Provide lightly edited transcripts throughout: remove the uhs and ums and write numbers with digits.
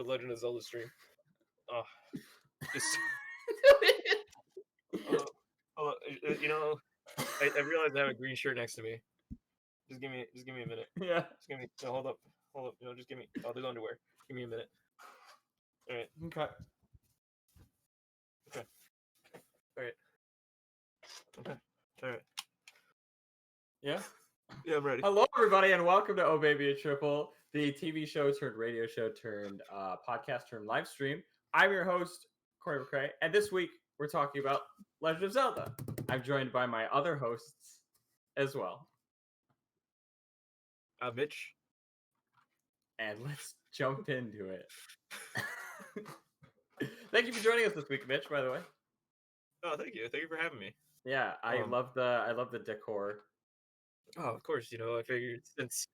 Legend of Zelda stream. Just you know, I realized I have a green shirt next to me. Just give me a minute. Yeah. Just give me. No, hold up. You know, just give me. Oh, there's underwear. Give me a minute. All right. Okay. All right. Okay. All right. Yeah. Yeah, I'm ready. Hello, everybody, and welcome to Oh Baby a Triple, the TV show turned radio show turned podcast turned live stream. I'm your host, Corey McCrae, and this week we're talking about Legend of Zelda. I'm joined by my other hosts as well. Mitch. And let's jump into it. Thank you for joining us this week, Mitch, by the way. Oh, thank you. Thank you for having me. Yeah, I love the decor. Oh, of course. You know, I figured since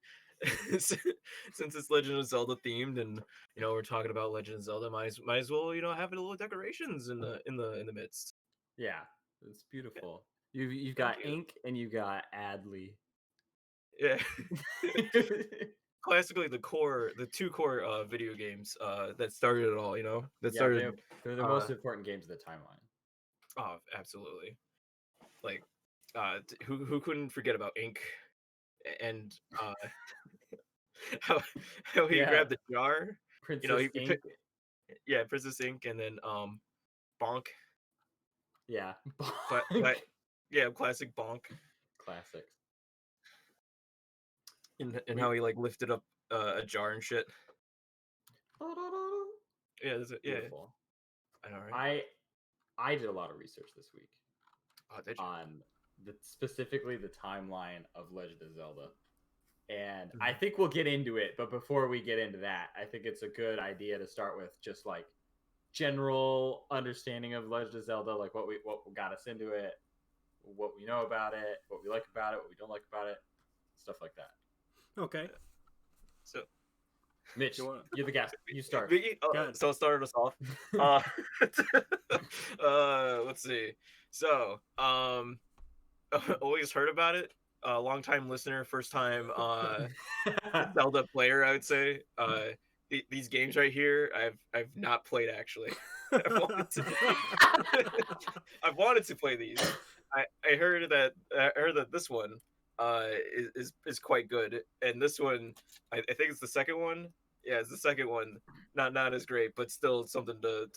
it's Legend of Zelda themed, and you know we're talking about Legend of Zelda, might as well have a little decorations in the midst. Yeah, it's beautiful. You've got Ink and you got Adley. Yeah. Classically, the two core video games that started it all. You know, they're the most important games of the timeline. Oh, absolutely. Like, who couldn't forget about Ink, and how he grabbed the jar. Princess Ink. Princess Ink, and then Bonk. Yeah, classic Bonk. Classic. And how he lifted up a jar and shit. Yeah, Beautiful. I know, right? I did a lot of research this week. Oh, did you? On specifically the timeline of Legend of Zelda. And I think we'll get into it, but before we get into that, I think it's a good idea to start with just general understanding of Legend of Zelda, what got us into it, what we know about it, what we like about it, what we don't like about it, stuff like that. Okay. So, Mitch, you're the guest. You start. So I'll start us off. Let's see. So, always heard about it. Long time listener, first time Zelda player, I would say. These games right here, I've not played actually. I've wanted to play these. I heard that this one is quite good, and this one I think it's the second one. Yeah, it's the second one. Not as great, but still something to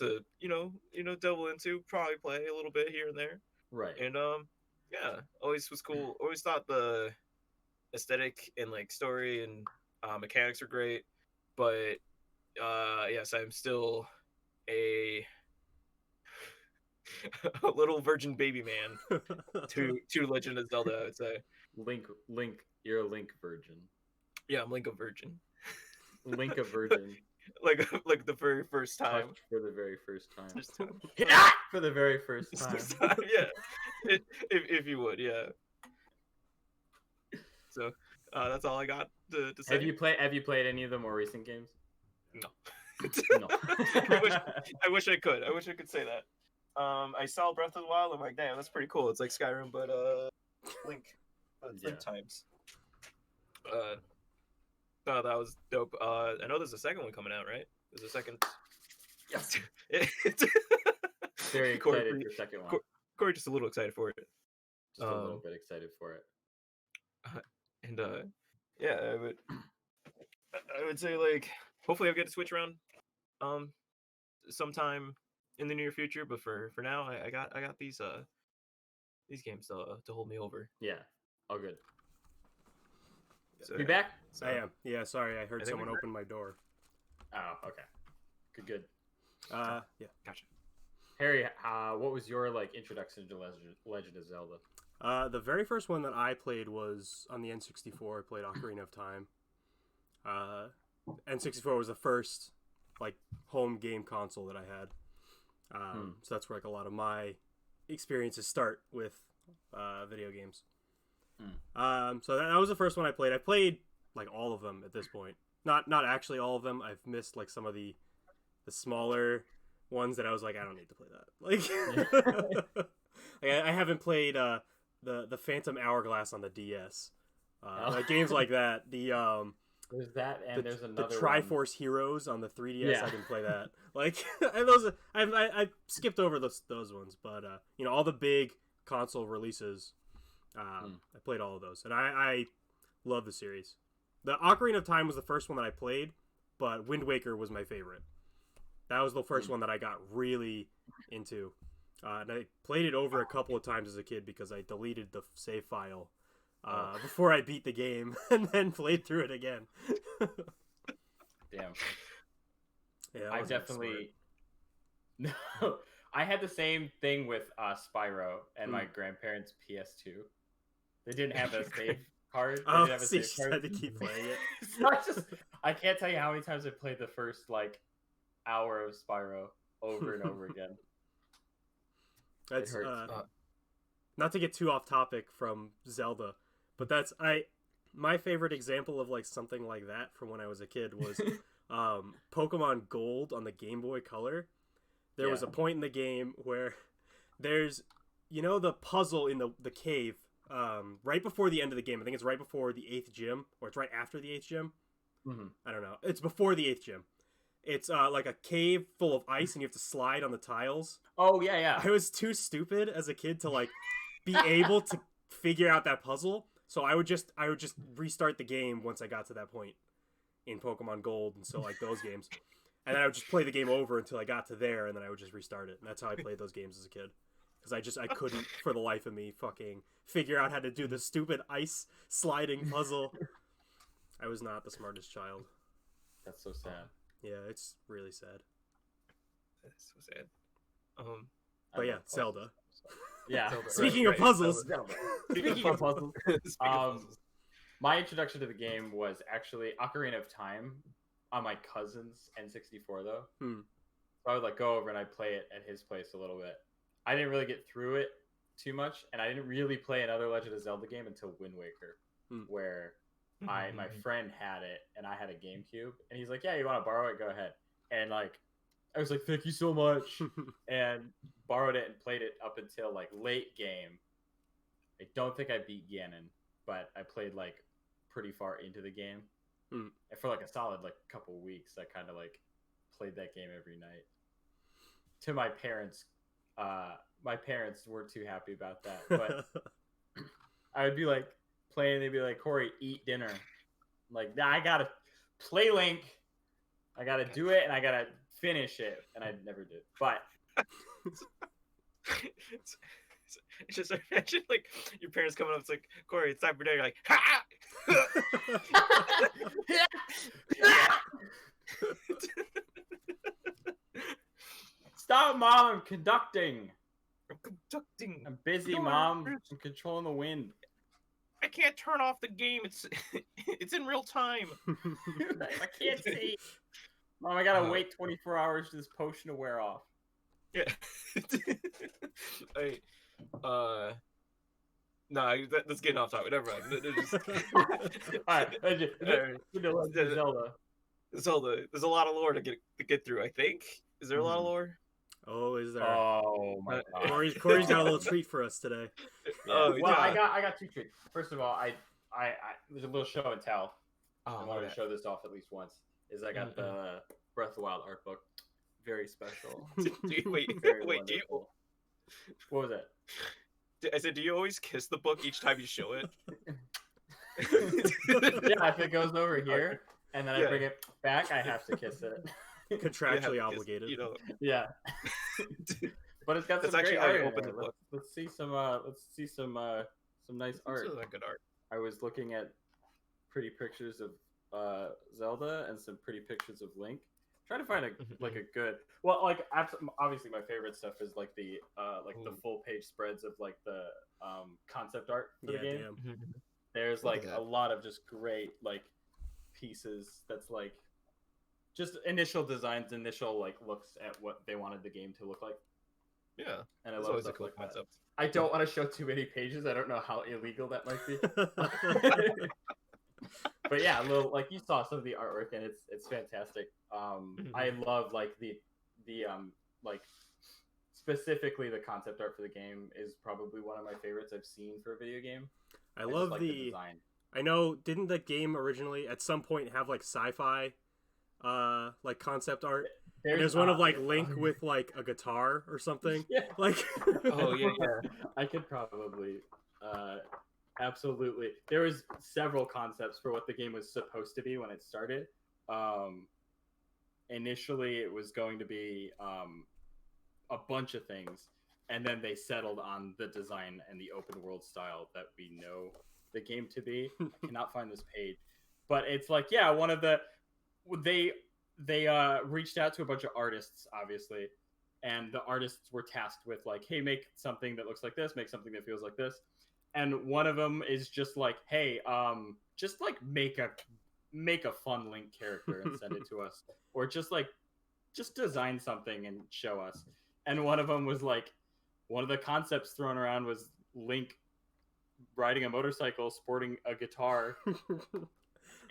delve into. Probably play a little bit here and there. Right. And yeah, always was cool. Always thought the aesthetic and story and mechanics are great, but yes, I'm still a little virgin baby man to Legend of Zelda, I would say. Link, you're a Link virgin. Yeah, I'm Link a virgin. Link a virgin. like the very first time. For the very first time. For the very first time. Yeah. If you would, yeah. So that's all I got to say. Have you played any of the more recent games? No. No. I wish I could. I wish I could say that. I saw Breath of the Wild. I'm like, damn, that's pretty cool. It's like Skyrim, but Link. Link times. Oh, that was dope. I know there's a second one coming out, right? There's a second. Yes. Very excited for the second one. Corey just a little excited for it. Just a little bit excited for it. And yeah, I would say hopefully I'll get to Switch around sometime in the near future. But for now, I got these games to hold me over. Yeah, all good. So, be back? So, I am. Yeah, sorry, I heard someone open my door. Oh, okay. Good. Yeah. Gotcha. Harry, what was your introduction to Legend of Zelda? The very first one that I played was on the N64. I played Ocarina of Time. N64 was the first home game console that I had. So that's where a lot of my experiences start with video games. So that was the first one I played. I played all of them at this point. Not actually all of them. I've missed some of the smaller ones that I was I don't need to play that. I haven't played the Phantom Hourglass on the DS. Games like that. The There's that, and there's the another Triforce Heroes on the 3DS. Yeah. I didn't play that. Like, and those I skipped over those ones, but all the big console releases, I played all of those, and I love the series. The Ocarina of Time was the first one that I played, but Wind Waker was my favorite. That was the first one that I got really into, and I played it over a couple of times as a kid because I deleted the save file before I beat the game, and then played through it again. Damn. Yeah, I definitely no. I had the same thing with Spyro and my grandparents' PS2. They didn't have a save card. They didn't have a save card. Had to keep playing it. So I can't tell you how many times I played the first like hour of Spyro over and over again. That's not to get too off topic from Zelda, but that's my favorite example of like something like that from when I was a kid was Pokemon Gold on the Game Boy Color. There was a point in the game where there's the puzzle in the cave right before the end of the game. I think it's right before the 8th gym, or it's right after the 8th gym. I don't know. It's before the 8th gym. It's like a cave full of ice, and you have to slide on the tiles. Oh yeah. I was too stupid as a kid to like be able to figure out that puzzle, so I would just restart the game once I got to that point in Pokemon Gold, and so like those games, and then I would just play the game over until I got to there, and then I would just restart it. And that's how I played those games as a kid, because I couldn't for the life of me fucking figure out how to do the stupid ice sliding puzzle. I was not the smartest child. That's so sad. Yeah, it's really sad. That's so sad. But yeah, Zelda. Yeah. Zelda, Speaking of puzzles. Speaking of puzzles. My introduction to the game was actually Ocarina of Time on my cousin's N64 though. So I would like go over and I'd play it at his place a little bit. I didn't really get through it too much, and I didn't really play another Legend of Zelda game until Wind Waker, where my friend had it and I had a GameCube, and he's like, "Yeah, you want to borrow it? Go ahead." And like, I was like, "Thank you so much," and borrowed it and played it up until like late game. I don't think I beat Ganon, but I played like pretty far into the game, and for like a solid like couple weeks, I kind of like played that game every night. To my parents' weren't too happy about that, but I would be like playing, they'd be like, "Corey, eat dinner." I'm like, "Nah, I gotta play Link, I gotta do it, and I gotta finish it," and I never did. But it's just imagine like your parents coming up. It's like, "Corey, it's time for dinner." You're like, "Ha!" Stop, Mom! I'm conducting. I'm conducting. I'm busy, Mom. I'm controlling the wind. I can't turn off the game. It's in real time. I can't see. Mom, I gotta wait 24 hours for this potion to wear off. Yeah. That's getting off topic. Never mind. Alright, Zelda. Zelda. There's a lot of lore to get through. I think. Is there a lot of lore? Oh, is there? Oh my God. Corey's got a little treat for us today. Well, I got two treats. First of all, I there's a little show and tell. I wanted to show this off at least once. I got the Breath of the Wild art book. Very special. Wait, do you? What was that? I said, do you always kiss the book each time you show it? Yeah, if it goes over here and then I bring it back, I have to kiss it. Contractually obligated. Yeah. But it's got some great art. Let's see some nice art. It's good art. I was looking at pretty pictures of Zelda and some pretty pictures of Link. Trying to find a good. Well, like obviously my favorite stuff is like the the full page spreads of like the concept art for the game. Damn. There's like a lot of just great like pieces that's like just initial designs, initial like looks at what they wanted the game to look like. Yeah, and I love stuff like that. I don't want to show too many pages. I don't know how illegal that might be. But yeah, like you saw some of the artwork and it's fantastic. I love like the like specifically the concept art for the game is probably one of my favorites I've seen for a video game. I love the design. I know, didn't the game originally at some point have like sci-fi, like concept art? And there's one of like Link with like a guitar or something. Yeah. Like, Oh yeah, yeah. I could probably, absolutely. There was several concepts for what the game was supposed to be when it started. Initially, it was going to be a bunch of things, and then they settled on the design and the open world style that we know the game to be. I cannot find this page, but it's like, yeah, one of the they reached out to a bunch of artists, obviously, and the artists were tasked with like, hey, make something that looks like this, make something that feels like this, and one of them is just like, hey, just like make a fun Link character and send it to us, or just design something and show us. And one of them was like, one of the concepts thrown around was Link riding a motorcycle, sporting a guitar.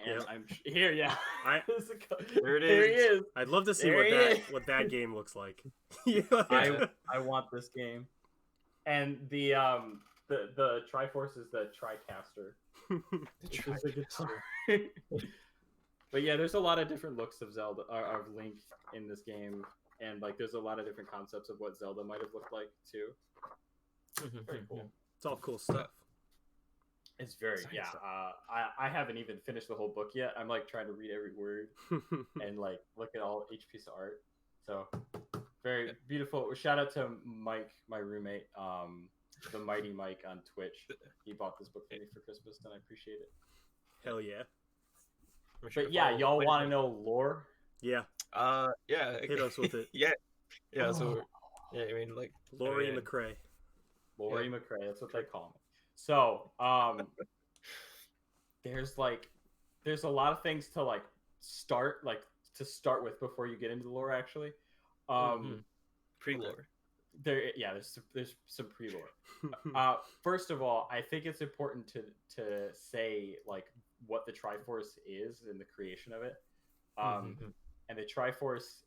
And Yep. I'm here, yeah. There it There he is. I'd love to see There what that game looks like. I want this game. And the Triforce is the TriCaster. Which is the guitar. But yeah, there's a lot of different looks of Zelda of Link in this game, and like there's a lot of different concepts of what Zelda might have looked like too. Very cool. It's all cool stuff. It's very I haven't even finished the whole book yet. I'm like trying to read every word and like look at each piece of art. So very beautiful. Shout out to Mike, my roommate, the Mighty Mike on Twitch. He bought this book for me for Christmas, and I appreciate it. Hell yeah. But yeah, y'all want to know lore? Yeah. Yeah. Hit us with it. Yeah. So yeah, I mean like Laurie McRae. Laurie McRae, that's what they call me. So, there's a lot of things to start with before you get into the lore actually. Pre-lore. There's some pre-lore. First of all, I think it's important to say like what the Triforce is and the creation of it. And the Triforce,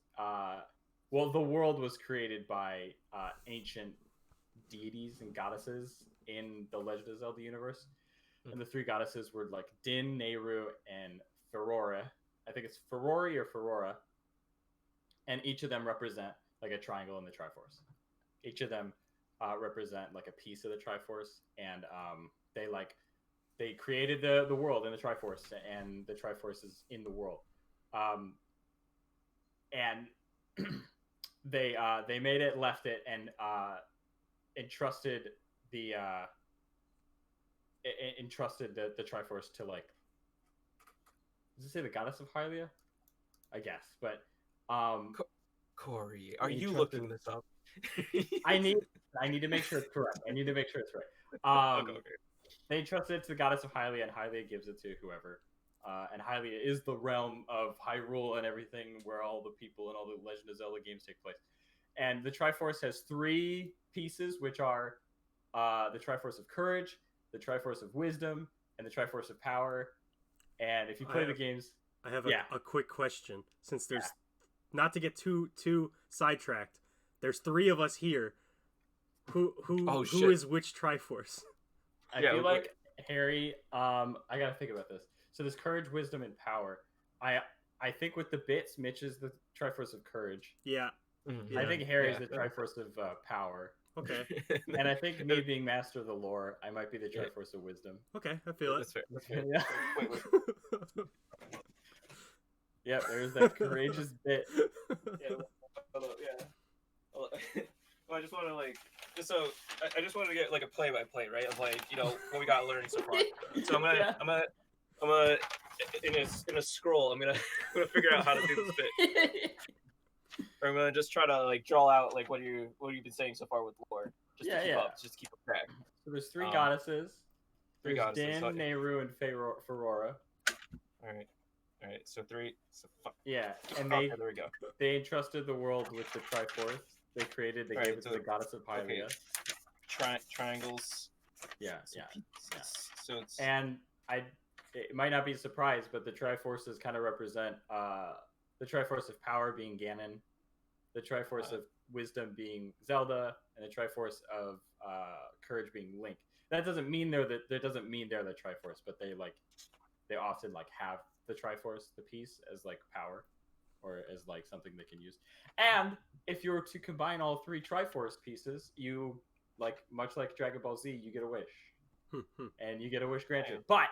the world was created by ancient deities and goddesses in the Legend of Zelda universe. And the three goddesses were like Din, Nehru, and Ferora. I think it's Ferori or Ferora. And each of them represent like a triangle in the Triforce. Each of them represent like a piece of the Triforce, and they created the world in the Triforce, and the Triforce is in the world. And they made it, left it, and entrusted the Triforce to like, does it say the goddess of Hylia? I guess, but Corey, are you looking this up? I need to make sure it's correct. Okay. They entrusted it to the goddess of Hylia, and Hylia gives it to whoever. And Hylia is the realm of Hyrule and everything, where all the people and all the Legend of Zelda games take place. And the Triforce has three pieces, which are the Triforce of Courage, the Triforce of Wisdom, and the Triforce of Power. And if you play the games... I have a quick question. Since there's... Not to get too sidetracked, there's three of us here. Who is which Triforce? I feel like Harry... I gotta think about this. So there's Courage, Wisdom, and Power. I think with the bits, Mitch is the Triforce of Courage. Yeah. I think Harry is the Triforce of Power. Okay. And I think me being Master of the Lore, I might be the Triforce of Wisdom. Okay, I feel it. That's fair. Yeah. Wait. Yeah, there's that courageous bit. Well, I just want to I just wanted to get like a play-by-play, right? Of like, what we got learned so far. So I'm gonna in a scroll. I'm gonna figure out how to do this bit. Or I'm gonna just try to like draw out like what you've been saying so far with lore. Just to keep up, just keep a track. So there's three goddesses. There's Din, so, Nehru, and Ferora. All right. So three. So yeah, and there we go. They entrusted the world with the Triforce. They gave it to the goddess of Hylia. Okay. Triangles. Yeah. So it's it might not be a surprise, but the Triforces kind of represent the Triforce of Power being Ganon, the Triforce of Wisdom being Zelda, and the Triforce of Courage being Link. that doesn't mean they're the Triforce, but they often like have the Triforce, the piece, as like power, or as like something they can use. And if you were to combine all 3 Triforce pieces, you like much like Dragon Ball Z, you get a wish, and you get a wish granted. But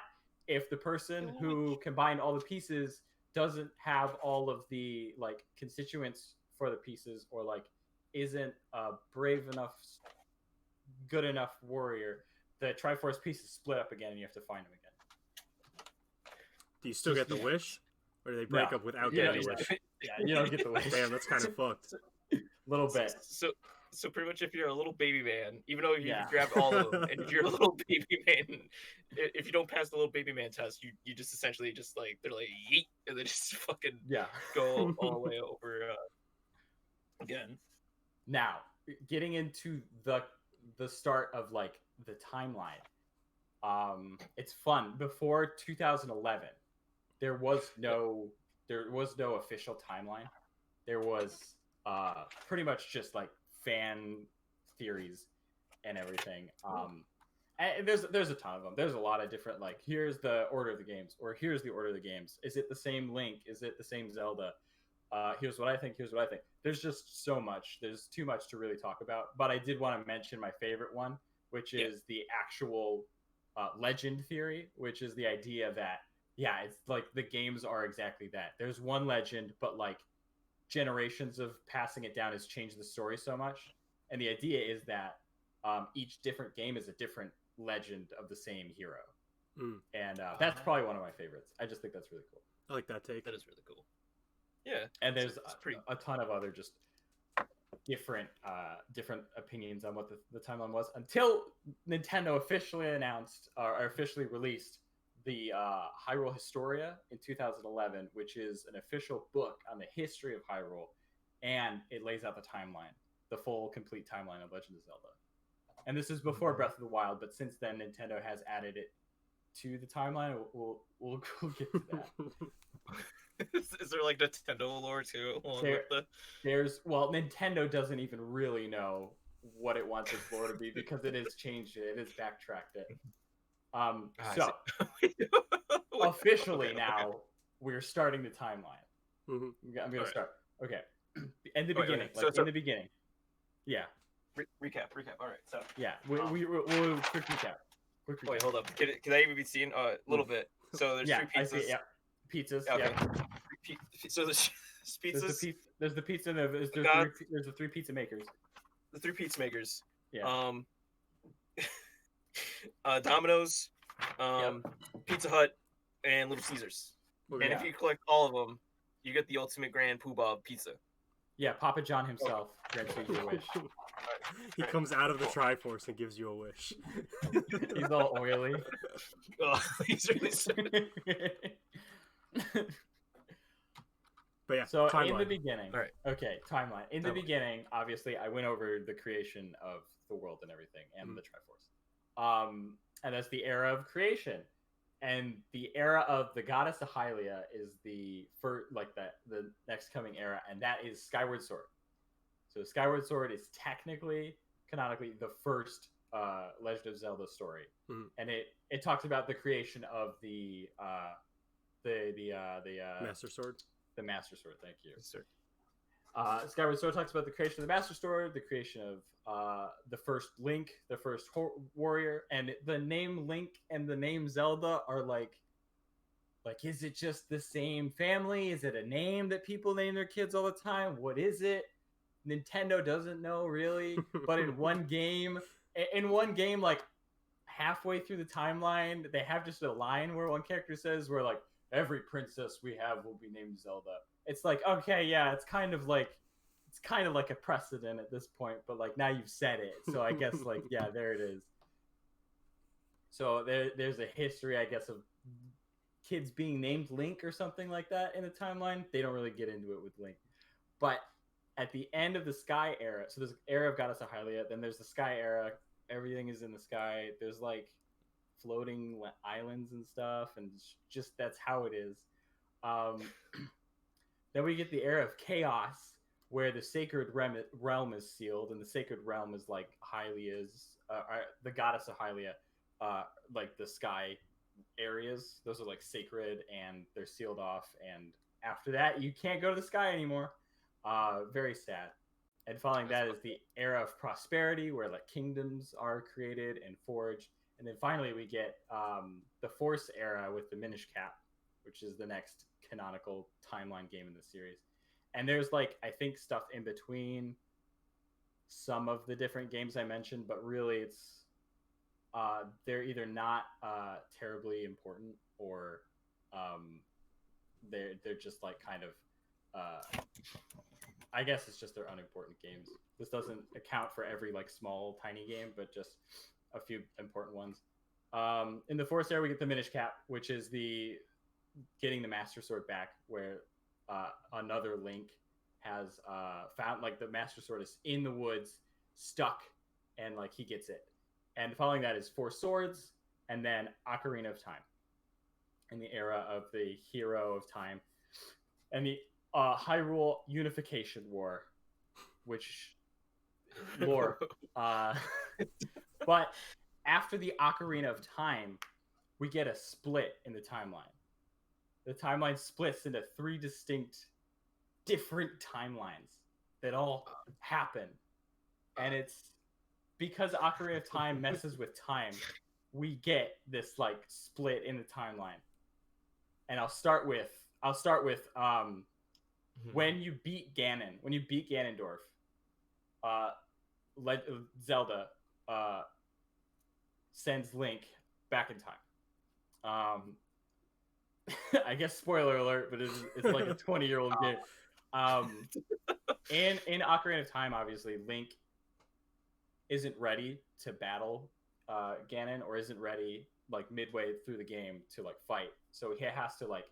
if the person who combined all the pieces doesn't have all of the like constituents for the pieces, or like isn't a brave enough, good enough warrior, the Triforce pieces split up again, and you have to find them again. Do you still get the wish, or do they break up without getting the wish? Yeah, you don't get the wish. Damn, that's kind of fucked. Little bit. So pretty much, if you're a little baby man, even though you grab all of them, and if you're a little baby man, if you don't pass the little baby man test, you just essentially just like, they're like yeet, and they just fucking go all the way over again. Now, getting into the start of like the timeline, it's fun. Before 2011, there was no official timeline. There was pretty much just like fan theories and everything. And there's a ton of them. There's a lot of different, like, here's the order of the games, or here's the order of the games. Is it the same Link? Is it the same Zelda? Here's what I think. Here's what I think. There's just so much. There's too much to really talk about. But I did want to mention my favorite one, which is the actual legend theory, which is the idea that, it's like the games are exactly that. There's one legend, but like generations of passing it down has changed the story so much. And the idea is that each different game is a different legend of the same hero. And that's probably one of my favorites. I just think that's really cool. I like that take. That is really cool. Yeah, and there's a ton of other just different opinions on what the timeline was, until Nintendo officially announced or officially released the Hyrule Historia in 2011, which is an official book on the history of Hyrule, and it lays out the timeline, the full complete timeline of Legend of Zelda. And this is before Breath of the Wild, but since then Nintendo has added it to the timeline. We'll get to that. Is there like Nintendo lore too? Nintendo doesn't even really know what it wants its lore to be, because it has changed it. It has backtracked it. Officially now we're starting the timeline. I'm going to start. Okay. In the beginning. In the beginning. Yeah. Recap. All right. So we'll quick recap. Wait, hold up. Can I even be seen a little bit? So there's 3 pizzas. I see, pizzas. Okay. So there's pizzas. There's the pizza. And there's the 3 pizza makers. The 3 pizza makers. Yeah. Domino's, Pizza Hut, and Little Caesars. And if you collect all of them, you get the ultimate Grand Poobah pizza. Yeah, Papa John himself grants you a wish. He comes out of the Triforce and gives you a wish. He's all oily. Oh, he's really sick. But yeah, so timeline. In the beginning, all right. Okay, timeline. In the beginning, obviously, I went over the creation of the world and everything, and the Triforce. And that's the era of creation, and the era of the goddess of Hylia is the next coming era, and that is Skyward Sword. So Skyward Sword is technically, canonically, the first Legend of Zelda story, and it talks about the creation of the Master Sword. The Master Sword, thank you. Yes, sir. Skyward Sword talks about the creation of the Master Sword, the creation of the first Link, the first warrior, and the name Link and the name Zelda are like, is it just the same family? Is it a name that people name their kids all the time? What is it? Nintendo doesn't know really, but in one game, like halfway through the timeline, they have just a line where one character says, "We're like, every princess we have will be named Zelda." It's like, okay, yeah, it's kind of like a precedent at this point, but like now you've said it, so I guess like yeah, there it is. So there's a history, I guess, of kids being named Link or something like that in the timeline. They don't really get into it with Link, but at the end of the Sky era, so there's era of Goddess of Hylia, then there's the Sky era. Everything is in the sky. There's like floating islands and stuff, and just that's how it is. Then we get the era of chaos, where the sacred realm is sealed, and the sacred realm is like Hylia's, the goddess of Hylia. like the sky areas. Those are like sacred and they're sealed off. And after that, you can't go to the sky anymore. Very sad. And following that is the era of prosperity, where like kingdoms are created and forged. And then finally, we get the Force era with the Minish Cap, which is the next canonical timeline game in the series. And there's like, I think, stuff in between some of the different games I mentioned, but really it's they're either not terribly important, or they're just like kind of I guess it's just they're unimportant games. This doesn't account for every like small tiny game, but just a few important ones. In the Force era, we get the Minish Cap, which is the getting the Master Sword back, where another Link has found like the Master Sword is in the woods, stuck, and like he gets it. And following that is Four Swords, and then Ocarina of Time, in the era of the Hero of Time, and the Hyrule Unification War, which lore. But after the Ocarina of Time, we get a split in the timeline. The timeline splits into 3 distinct, different timelines that all happen, and it's because Ocarina of Time messes with time. We get this like split in the timeline, and I'll start with when you beat Ganon, when you beat Ganondorf, Zelda sends Link back in time. I guess spoiler alert, but it's like a 20-year-old game. In Ocarina of Time, obviously, Link isn't ready to battle Ganon, or isn't ready like midway through the game to like fight. So he has to like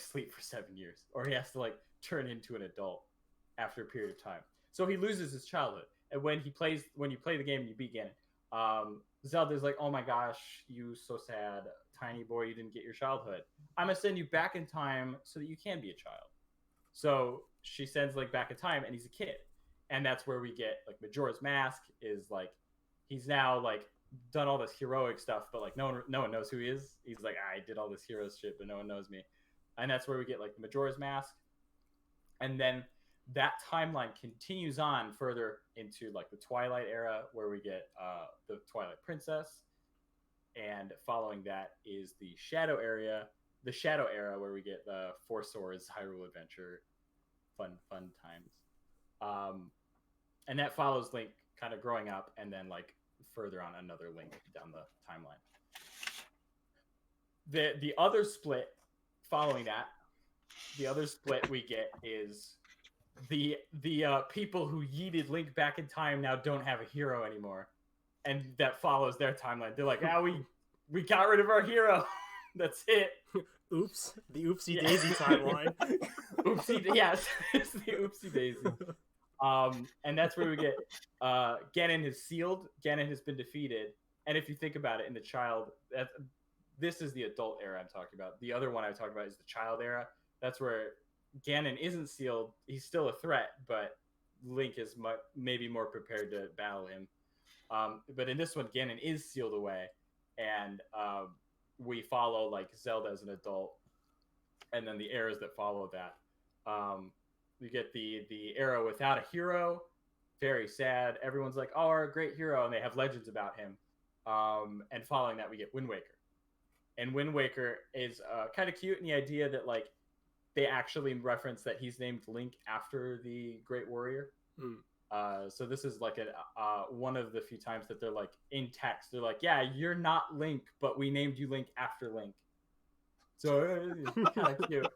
sleep for 7 years, or he has to like turn into an adult after a period of time. So he loses his childhood. And when you play the game and you beat Ganon, Zelda's like, "Oh my gosh, you so sad, tiny boy, you didn't get your childhood. I'm gonna send you back in time so that you can be a child." So she sends Link back in time, and he's a kid, and that's where we get like Majora's Mask is like he's now like done all this heroic stuff, but like no one knows who he is. He's like, I did all this hero shit, but no one knows me, and that's where we get like Majora's Mask, and then that timeline continues on further into like the Twilight era, where we get the Twilight Princess, and following that is the Shadow era, where we get the Four Swords Hyrule Adventure, fun times, and that follows Link kind of growing up, and then like further on another Link down the timeline. The other split following that, the other split we get is the people who yeeted Link back in time now don't have a hero anymore, and that follows their timeline. They're like, we got rid of our hero. That's it. Oops, the Oopsie Daisy timeline. Yes, it's the Oopsie Daisy. And that's where we get Ganon is sealed. Ganon has been defeated. And if you think about it, in the child, this is the adult era I'm talking about. The other one I talked about is the child era. That's where Ganon isn't sealed. He's still a threat, but Link is maybe more prepared to battle him. But in this one, Ganon is sealed away, and we follow like Zelda as an adult, and then the eras that follow that. We get the era without a hero, very sad. Everyone's like, "Oh, our great hero," and they have legends about him. And following that, we get Wind Waker, and Wind Waker is kind of cute in the idea that like they actually reference that he's named Link after the Great Warrior. So this is like one of the few times that they're like in text. They're like, "Yeah, you're not Link, but we named you Link after Link." So it's kind of cute.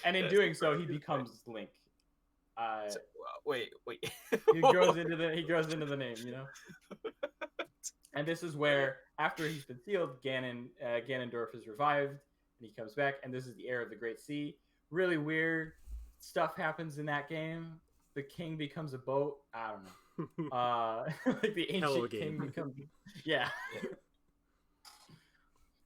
And in doing so, he becomes Link. Wait. He grows into the name, you know. And this is where, after he's been sealed, Ganondorf is revived, and he comes back. And this is the era of the Great Sea. Really weird stuff happens in that game. The king becomes a boat. I don't know. Like the ancient king becomes. Yeah.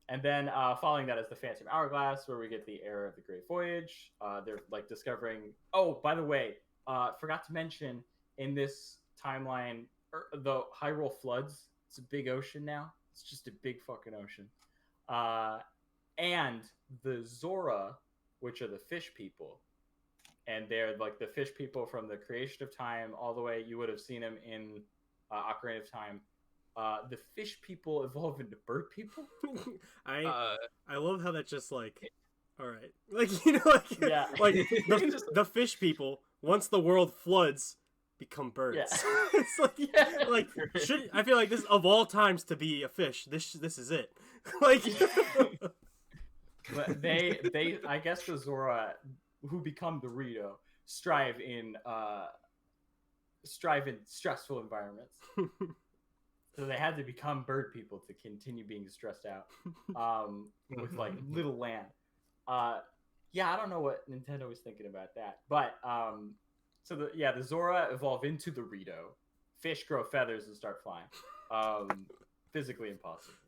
And then following that is the Phantom Hourglass, where we get the era of the Great Voyage. They're like discovering. Oh, by the way, forgot to mention in this timeline, the Hyrule floods It's a big ocean now. It's just a big fucking ocean. And the Zora, which are the fish people, and they're like the fish people from the creation of time all the way. You would have seen them in Ocarina of Time. The fish people evolve into bird people. I love how that just like, all right, like you know, like Yeah. like the fish people once the world floods become birds. Yeah. It's like Yeah. like I feel like this of all times to be a fish. This is it. Like, But they I guess the Zora who become the Rito strive in stressful environments. So they had to become bird people to continue being stressed out with like little land. Yeah, I don't know what Nintendo was thinking about that, but so the Zora evolve into the Rito. Fish grow feathers and start flying. Physically impossible.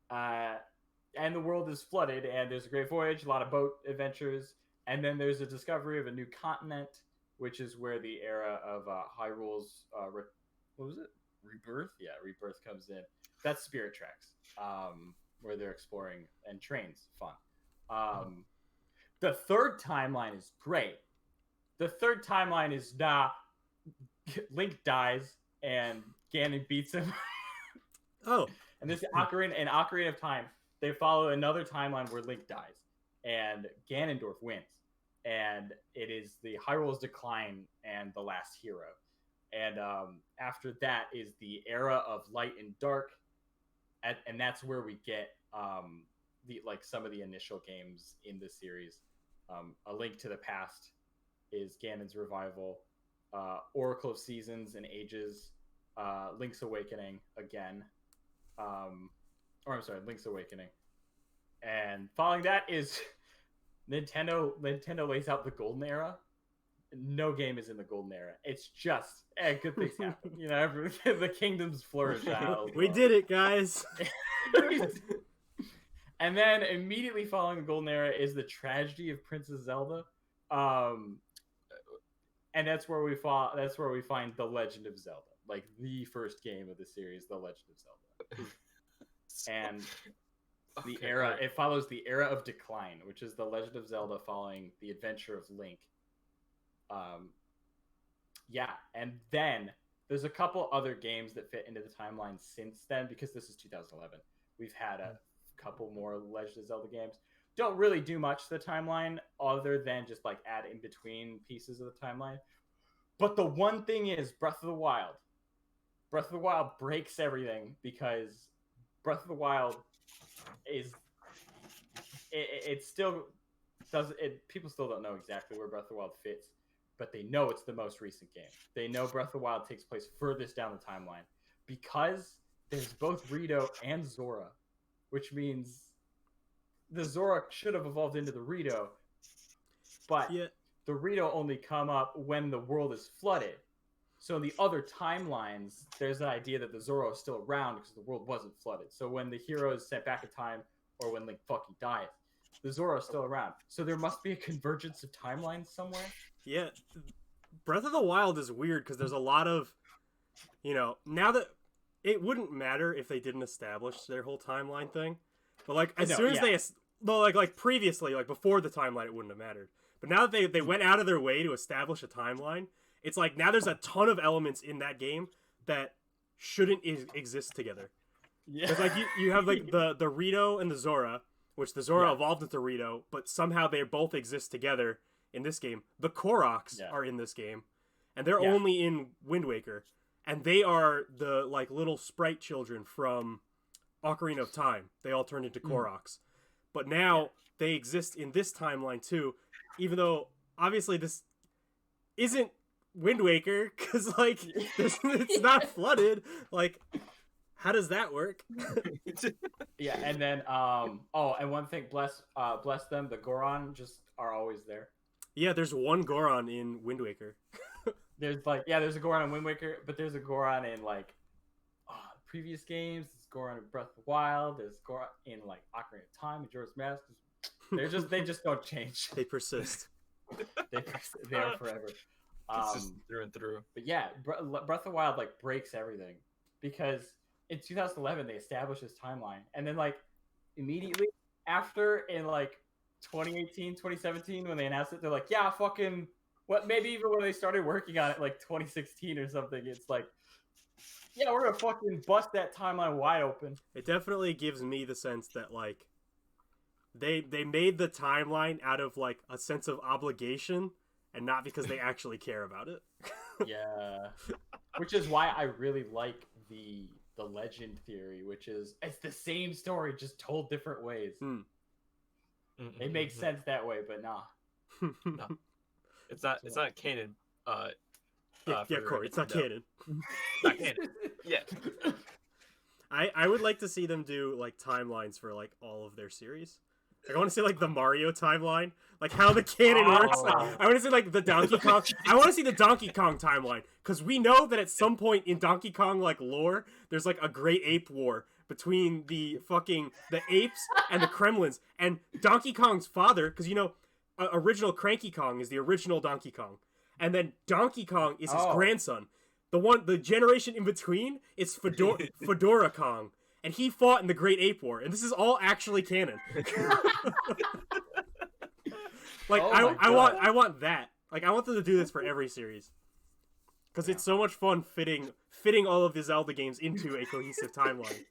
And the world is flooded, and there's a great voyage, a lot of boat adventures, and then there's a discovery of a new continent, which is where the era of Hyrule's what was it? Rebirth? Yeah, Rebirth comes in. That's Spirit Tracks, where they're exploring, and trains, fun. The third timeline is great. The third timeline is Link dies and Ganon beats him. oh, And this Ocarina of Time, they follow another timeline where Link dies and Ganondorf wins. And it is the Hyrule's decline and the last hero. And after that is the era of light and dark, and that's where we get some of the initial games in the series. A Link to the Past is Ganon's revival. Oracle of Seasons and Ages, Link's Awakening again. Link's Awakening. And following that is Nintendo lays out the Golden Era. No game is in the Golden Era. It's just good things happen. You know, the kingdoms flourish. We did it, guys. And then immediately following the Golden Era is the tragedy of Princess Zelda. And that's where we find The Legend of Zelda, like the first game of the series, The Legend of Zelda. And the era, it follows the era of decline, which is The Legend of Zelda following the adventure of Link. And then there's a couple other games that fit into the timeline since then, because this is 2011. We've had a couple more Legend of Zelda games. Don't really do much to the timeline other than just like add in between pieces of the timeline. But the one thing is Breath of the Wild. Breath of the Wild breaks everything, because Breath of the Wild is it still does it. People still don't know exactly where Breath of the Wild fits, but they know it's the most recent game. They know Breath of the Wild takes place furthest down the timeline, because there's both Rito and Zora, which means the Zora should have evolved into the Rito, but the Rito only come up when the world is flooded. So in the other timelines, there's an idea that the Zora is still around because the world wasn't flooded. So when the hero is sent back in time, or when Link fucking dies, the Zora is still around. So there must be a convergence of timelines somewhere. Yeah, Breath of the Wild is weird because there's a lot of, now that it wouldn't matter if they didn't establish their whole timeline thing, but like as soon as they, like previously, like before the timeline, it wouldn't have mattered. But now that they went out of their way to establish a timeline, it's like now there's a ton of elements in that game that shouldn't exist together. Yeah, it's like you have like the Rito and the Zora, which the Zora evolved into Rito, but somehow they both exist together in this game. The Koroks are in this game, and they're only in Wind Waker, and they are the like little sprite children from Ocarina of Time. They all turned into Koroks, but now they exist in this timeline too, even though obviously this isn't Wind Waker, because like it's not flooded. Like, how does that work? Yeah, and then and one thing, bless them, the Goron just are always there. Yeah, there's one Goron in Wind Waker. There's a Goron in Wind Waker, but there's a Goron in like previous games. There's Goron in Breath of the Wild. There's Goron in like Ocarina of Time and Majora's Mask. They just don't change. They persist. They are forever. It's just through and through. But yeah, Breath of the Wild like breaks everything, because in 2011 they established this timeline, and then like immediately after in like 2018, 2017 when they announced it, they're like, yeah, fucking what? Maybe even when they started working on it, like 2016 or something, it's like, yeah, we're gonna fucking bust that timeline wide open. It definitely gives me the sense that like they made the timeline out of like a sense of obligation and not because they actually care about it. Yeah, which is why I really like the legend theory, which is it's the same story just told different ways. It makes sense that way, but nah. No. It's not canon. Yeah, Corey, it's not canon. Not canon. Yeah. I would like to see them do like timelines for like all of their series. Like, I want to see like the Mario timeline, like how the canon works. Like, I want to see like the Donkey Kong. I want to see the Donkey Kong timeline because we know that at some point in Donkey Kong like lore, there's like a great ape war between the apes and the Kremlins, and Donkey Kong's father, because you know, original Cranky Kong is the original Donkey Kong, and then Donkey Kong is his grandson. The generation in between is Fedora Kong. And he fought in the Great Ape War, and this is all actually canon. Like I want that. Like I want them to do this for every series, because it's so much fun fitting all of the Zelda games into a cohesive timeline.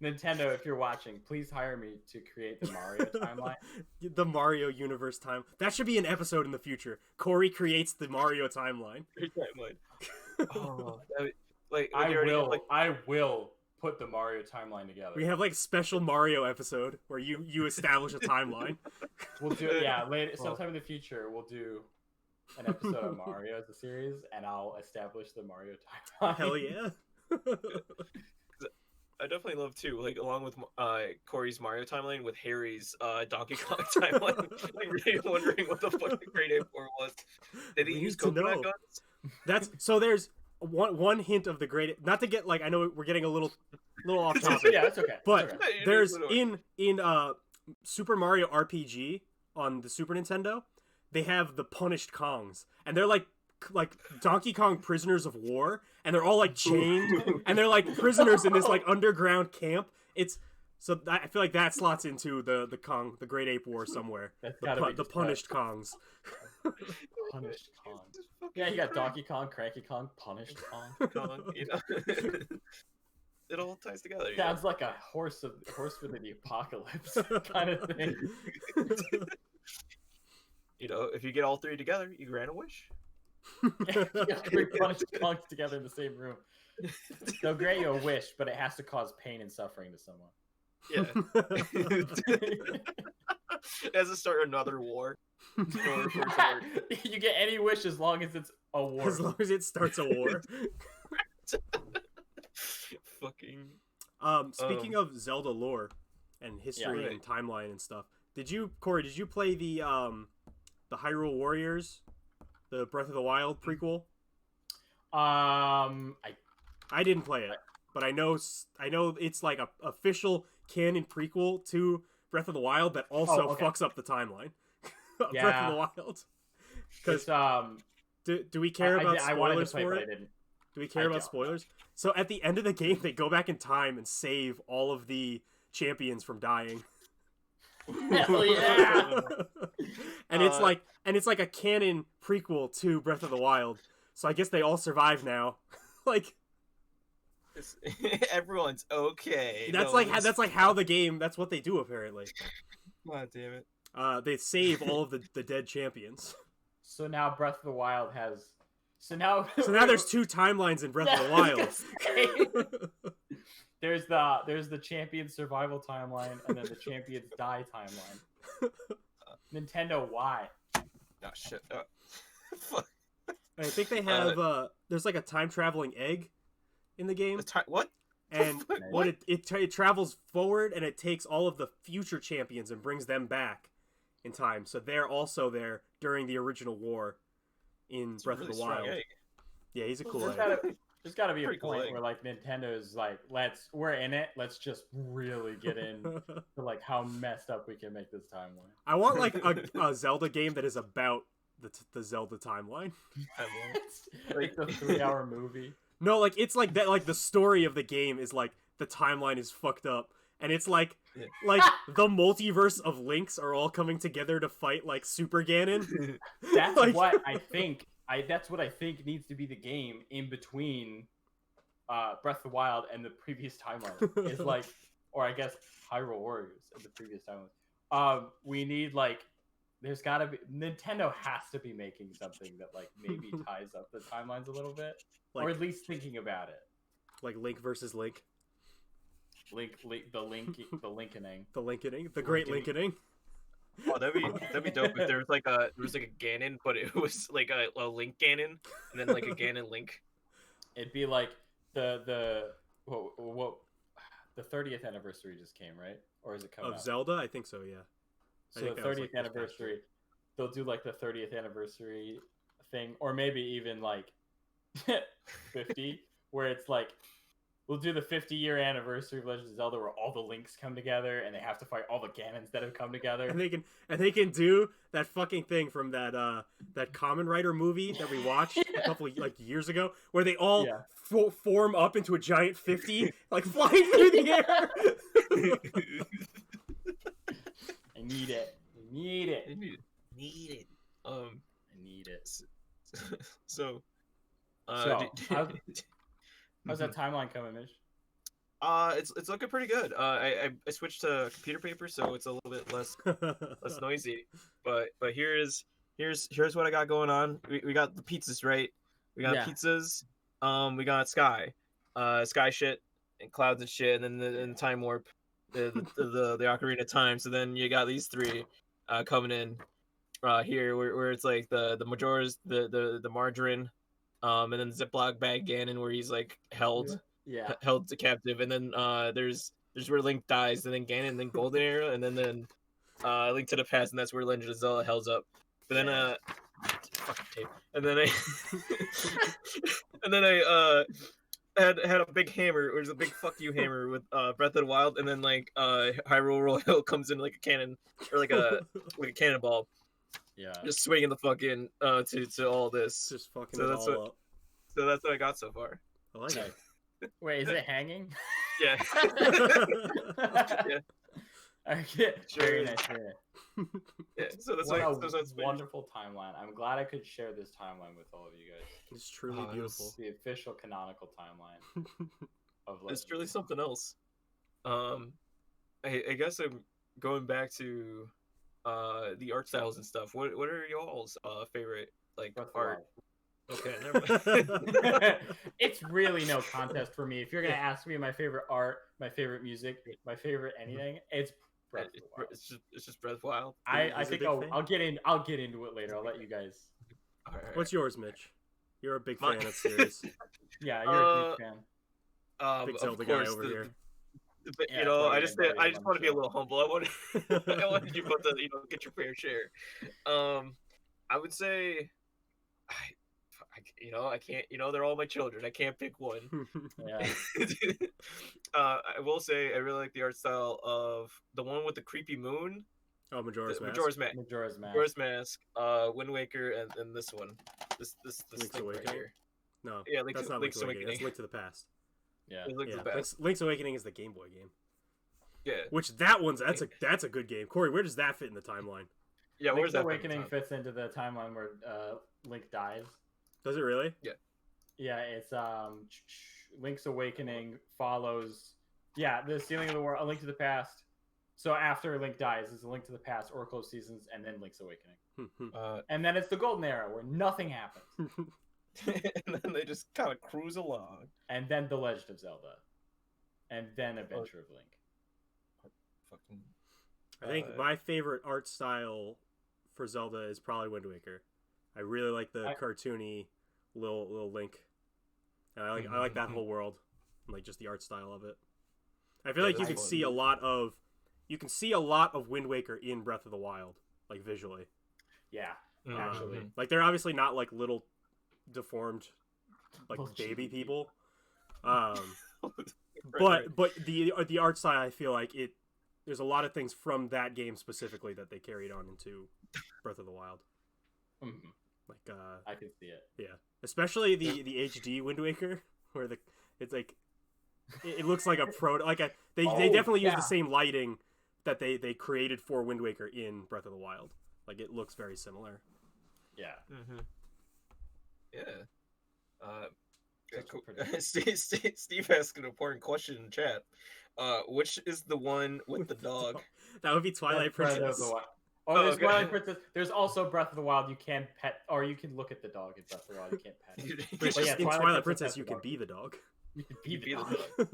Nintendo, if you're watching, please hire me to create the Mario timeline. The Mario universe time. That should be an episode in the future. Corey creates the Mario timeline. Oh, like I will put the Mario timeline together. We have like special Mario episode where you establish a timeline. We'll do it, later, sometime in the future. We'll do an episode of Mario as a series, and I'll establish the Mario timeline. Hell yeah! I definitely love too, like along with Corey's Mario timeline, with Harry's Donkey Kong timeline. Like really wondering what the fuck the Great Ape War was. Did he use coconut guns? There's one hint of the great. Not to get like, I know we're getting a little off topic. Yeah, it's okay. But there's in Super Mario RPG on the Super Nintendo, they have the punished Kongs, and they're like Donkey Kong prisoners of war, and they're all like chained, and they're like prisoners in this like underground camp. I feel like that slots into the Great Ape War somewhere. The punished Kongs. Punished Kong. Yeah, you got Donkey Kong, Cranky Kong, Punished Kong. You know? It all ties together. Sounds like a horseman in the apocalypse kind of thing. You know, if you get all three together, you grant a wish. You got three Punished Kongs together in the same room. They'll grant you a wish, but it has to cause pain and suffering to someone. Yeah. It has to start another war. You get any wish as long as it's a war. As long as it starts a war. Fucking. Speaking of Zelda lore and history and timeline and stuff, Corey, did you play the Hyrule Warriors, the Breath of the Wild prequel? I didn't play it, but I know it's like a official canon prequel to Breath of the Wild that also fucks up the timeline. Breath of the Wild. Because do we care about spoilers for it? Do we care about spoilers? So at the end of the game, they go back in time and save all of the champions from dying. Hell yeah! And it's like a canon prequel to Breath of the Wild. So I guess they all survive now. Like everyone's okay. That's how the game. That's what they do apparently. God damn it. They save all of the dead champions. So now Breath of the Wild has. So now there's two timelines in Breath of the Wild. There's the champion survival timeline and then the champions die timeline. Nintendo, why? Oh shit. I think they have. There's like a time traveling egg in the game. What? And what it travels forward and it takes all of the future champions and brings them back in time. So they're also there during the original war in Breath of the Wild. Egg. Yeah, he's a cool egg. There's got to be a point where like Nintendo's like, we're in it. Let's just really get in to like how messed up we can make this timeline. I want like a Zelda game that is about the Zelda timeline. Like the 3-hour movie. No, like it's like that. Like the story of the game is like the timeline is fucked up, and it's like the multiverse of Links are all coming together to fight like Super Ganon. That's Like- what I think. That's what I think needs to be the game in between Breath of the Wild and the previous timeline. Is like, or I guess Hyrule Warriors and the previous timeline. We need like, there's gotta be, Nintendo has to be making something that like maybe ties up the timelines a little bit, Like, or at least thinking about it. like Link versus Link. The Linkening. The Linkening. The Great Linkening. Oh, that'd be dope if there was like a Ganon, but it was like a Link Ganon, and then like a Ganon Link. It'd be like the 30th anniversary just came, right? Or is it coming Of up? Zelda? I think so, yeah. So the 30th anniversary, they'll do like the 30th anniversary thing, or maybe even like 50, where it's like, we'll do the 50-year anniversary of Legend of Zelda, where all the Links come together and they have to fight all the Ganons that have come together. And they can do that fucking thing from that Kamen Rider movie that we watched a couple of, like years ago, where they all form up into a giant 50, like flying through the air. I need it. I need it. I need it. I need it. So, how's that timeline coming, Mitch? it's looking pretty good. I switched to computer paper, so it's a little bit less noisy. But here's what I got going on. We got the pizzas, right? We got pizzas. We got sky shit and clouds and shit, and then the time warp, the Ocarina of Time. So then you got these three coming in here, where it's like the Majora's the margarine, and then Ziploc bag Ganon, where he's like held to captive, and then there's where Link dies, and then Ganon, and then Golden Era, and then Link to the Past, and that's where Legend of Zelda held up. But then fucking tape, and then I had a big hammer, or a big fuck you hammer with Breath of the Wild, and then like Hyrule Royal comes in like a cannon, or like a cannonball. Yeah. Just swinging the fucking to all this. Just fucking it all up. So that's what I got so far. I like it. Wait, is it hanging? Yeah. Yeah. Okay. Sure. Very nice. Very nice. Yeah. So that's What like a wonderful timeline. I'm glad I could share this timeline with all of you guys. It's truly beautiful. It's the official canonical timeline of Legend. It's really something else. I guess I'm going back to the art styles and stuff. What are y'all's favorite like art? Okay, never mind. It's really no contest for me. If you're gonna ask me my favorite art, my favorite music, my favorite anything, it's Breath of the Wild. It's just Breath of the Wild. I think I'll get into it later. I'll let you guys. All right. What's yours, Mitch? You're a big fan of series. Yeah, you're a huge fan. Big Zelda guy over here. But, you know, I just want to be a little humble. I wanted you both to get your fair share. I would say, I can't. They're all my children. I can't pick one. Yeah. I will say I really like the art style of the one with the creepy moon. Oh, Majora's Mask. Majora's Mask. Wind Waker, and this one. This Link's thing Awakening? right here. No, Yeah, that's not Link's Awakening. That's Link to the Past. Yeah. Link's Awakening is the Game Boy game. Yeah. Which that's a good game. Corey, where does that fit in the timeline? Yeah, Link's Awakening fits into the timeline where Link dies. Does it really? Yeah. Yeah, it's Link's Awakening follows the Sealing of the World, A Link to the Past. So after Link dies, it's A Link to the Past, Oracle of Seasons, and then Link's Awakening. And then it's the Golden Era where nothing happens. And then they just kind of cruise along. And then The Legend of Zelda. And then Adventure of Link. I think my favorite art style for Zelda is probably Wind Waker. I really like the cartoony little Link. And I like that whole world, and like just the art style of it. I feel like you can see a lot of Wind Waker in Breath of the Wild, like visually. Yeah, actually. Like they're obviously not like little deformed like baby people. But the art style, I feel like there's a lot of things from that game specifically that they carried on into Breath of the Wild. Mm-hmm. Like I can see it. Yeah, especially the HD Wind Waker, where it's like it looks like a they Oh, definitely use yeah. the same lighting that they created for Wind Waker in Breath of the Wild. Like it looks very similar. Yeah. Yeah. Such a Cool. pretty- Steve asked an important question in chat. Which is the one with the dog? That would be Twilight That's Breath of Princess. the Wild. Oh, Oh, there's okay. Twilight Princess. There's also Breath of the Wild. You can pet, or you can look at the dog in Breath of the Wild. You can't pet it. But But yeah, in Twilight Twilight Princess Princess, has you the can dog. be the dog. You can be You the be the dog. dog.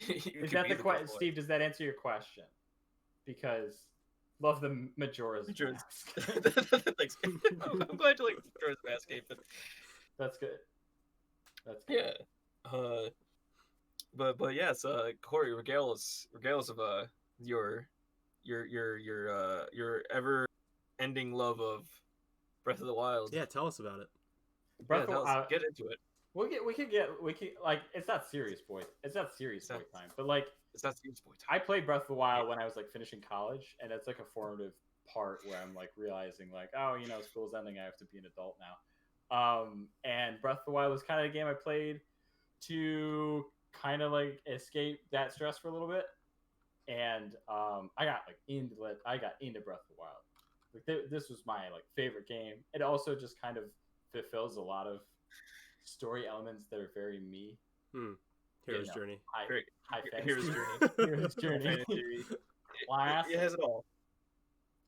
You Is could that be the good question, boy. Steve? Does that answer your question? Because love the Majora's Majora's- Mask. Thanks. I'm glad you like Majora's Mask, Ethan. That's good. That's good. Yeah. But yes, Corey, regale us of your ever ending love of Breath of the Wild. Yeah, tell us about it. Breath Yeah, of tell us, get into it. we could like it's not serious boy. It's not serious boy time. But like It's not serious boy time. I played Breath of the Wild when I was like finishing college, and it's like a formative part where I'm like realizing like, oh, you know, school's ending, I have to be an adult now. And Breath of the Wild was kind of the game I played to kind of like escape that stress for a little bit. And I got into Breath of the Wild. Like this was my like favorite game. It also just kind of fulfills a lot of story elements that are very me. Hero's know, Journey. High Hero's fantasy. Journey. Hero's Journey. Fantasy. Class. It has it all.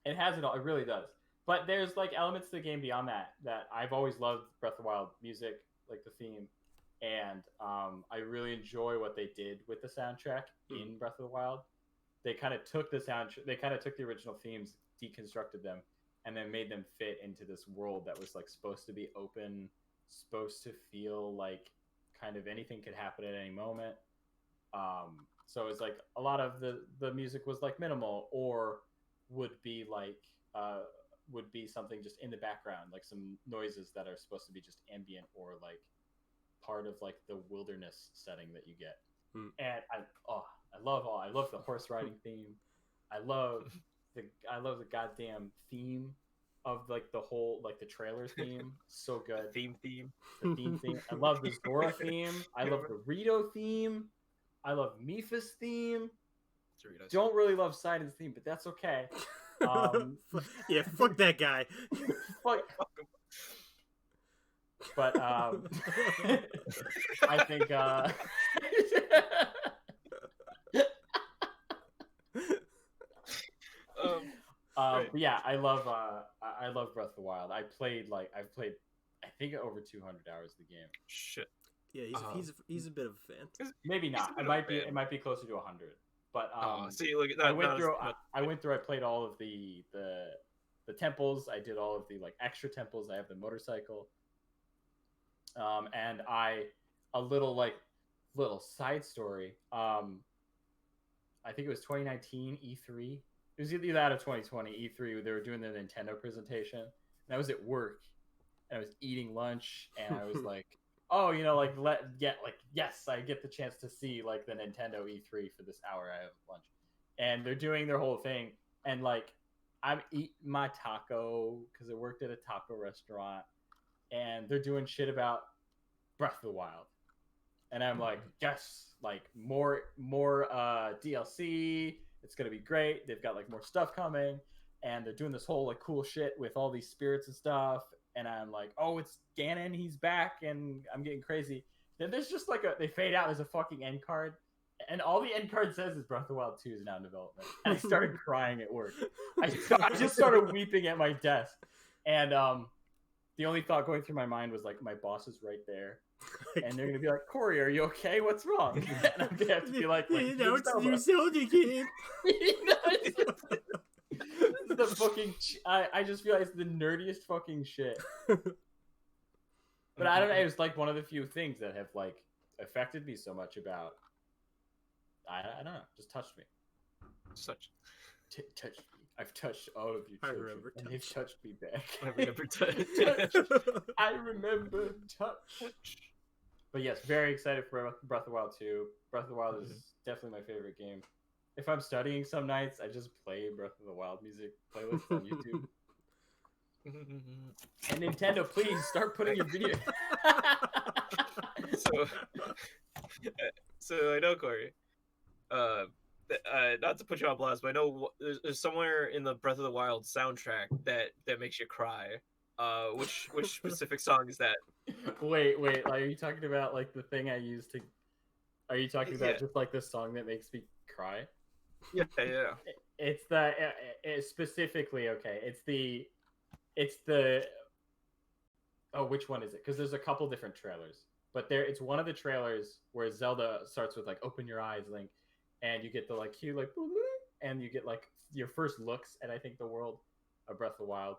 It has it all. It really does. But there's like elements to the game beyond that I've always loved Breath of the Wild music, like the theme, and I really enjoy what they did with the soundtrack in Breath of the Wild. They kind of took the soundtrack, they kind of took the original themes, deconstructed them, and then made them fit into this world that was like supposed to be open, supposed to feel like kind of anything could happen at any moment. So it's like a lot of the music was like minimal, or would be like would be something just in the background, like some noises that are supposed to be just ambient or like part of like the wilderness setting that you get. And I love the horse riding theme. I love the goddamn theme of like the whole like the trailer theme. So good. The theme. The theme theme. I love the Zora theme. I love the Rito theme. I love Mipha's theme. Doritos. Don't really love Sidon's theme, but that's okay. Yeah, fuck that guy. Fuck. But I think Right. but yeah, I love Breath of the Wild. I've played I think over 200 hours of the game. Shit. Yeah, he's a bit of a fan. Maybe not. a bit It of a might fan. be closer to 100. But See, look at that. I went through. I played all of the temples. I did all of the like extra temples. I have the motorcycle. And a little side story. I think it was 2019 E3. It was either that or 2020 E3. They were doing their Nintendo presentation, and I was at work, and I was eating lunch, and I was like, oh, you know, like yes, I get the chance to see like the Nintendo E3 for this hour I have lunch, and they're doing their whole thing, and like I'm eating my taco because I worked at a taco restaurant, and they're doing shit about Breath of the Wild, and I'm like, yes, like more DLC. It's gonna be great. They've got like more stuff coming, and they're doing this whole like cool shit with all these spirits and stuff. And I'm like, oh, it's Ganon, he's back, and I'm getting crazy. Then there's just like they fade out. There's a fucking end card, and all the end card says is Breath of the Wild 2 is now in development. And I started crying at work. I just started weeping at my desk, and the only thought going through my mind was like, my boss is right there. And they're gonna be like, Corey, are you okay? What's wrong? And I'm gonna have to be like now it's new Zelda game. This is the fucking. I just feel like it's the nerdiest fucking shit. But I don't know. It was like one of the few things that have like affected me so much about. I don't know. Just touched me. Touched me. I've touched all of you. I children, remember and touch. you've touched me back. I remember I remember touch. But yes, very excited for Breath of the Wild 2. Breath of the Wild is definitely my favorite game. If I'm studying some nights, I just play Breath of the Wild music playlists on YouTube. And Nintendo, please start putting your video. so, so I know Corey. Not to put you on blast, but I know there's somewhere in the Breath of the Wild soundtrack that makes you cry. Which specific song is that? Wait, like, are you talking about like the thing I used to? Are you talking about just like the song that makes me cry? Yeah. It's the it's specifically okay. It's the oh, which one is it? Because there's a couple different trailers, but it's one of the trailers where Zelda starts with like "Open your eyes, Link," and you get the like cue like, and you get like your first looks at I think the world of Breath of the Wild,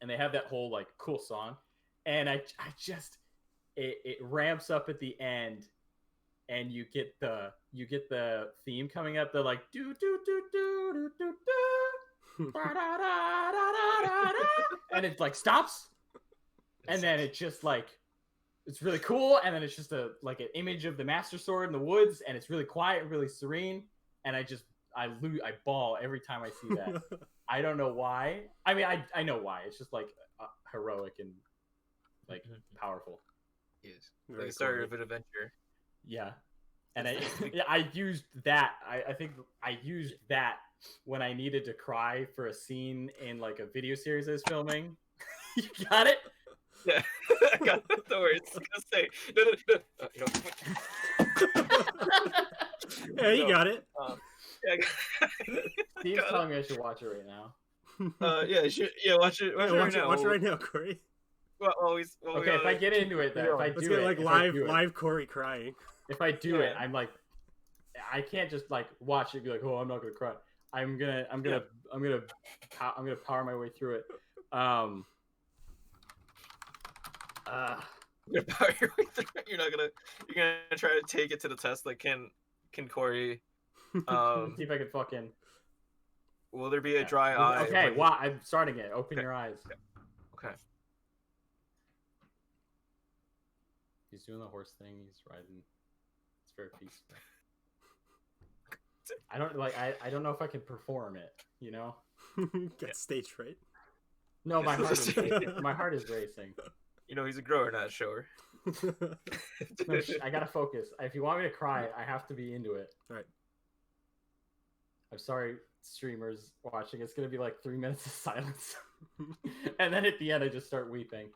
and they have that whole like cool song, and I just it ramps up at the end, and you get the theme coming up. They're like do do do do do do do, and it like stops, and then it just like it's really cool, and then it's just a like an image of the Master Sword in the woods, and it's really quiet and really serene, and I bawl every time I see that. I don't know why. I mean, I know why. It's just like heroic and like powerful. Yes, like the start of an adventure. Yeah, and I used that. I think I used that when I needed to cry for a scene in like a video series I was filming. You got it? Yeah, I got it. Don't worry. It's gonna say no. Yeah, you got it. Yeah, Steve's telling me I should watch it right now. Yeah, watch it. Watch it right now, Corey. Okay, if I get into it, then let's get like live Corey crying. If I do it, I'm like, I can't just like watch it and be like, oh, I'm not gonna cry. I'm gonna power my way through it. You're gonna try to take it to the test. Like, can Corey? See if I can fucking. Will there be a dry eye? Okay, wow, I'm starting it. Open your eyes. Okay. He's doing the horse thing. He's riding. It's very peaceful. I don't know if I can perform it. You know. Get stage fright. No, my heart is racing. You know, he's a grower, not a shower. No, I gotta focus. If you want me to cry, I have to be into it. All right. I'm sorry, streamers watching. It's gonna be like 3 minutes of silence, and then at the end, I just start weeping.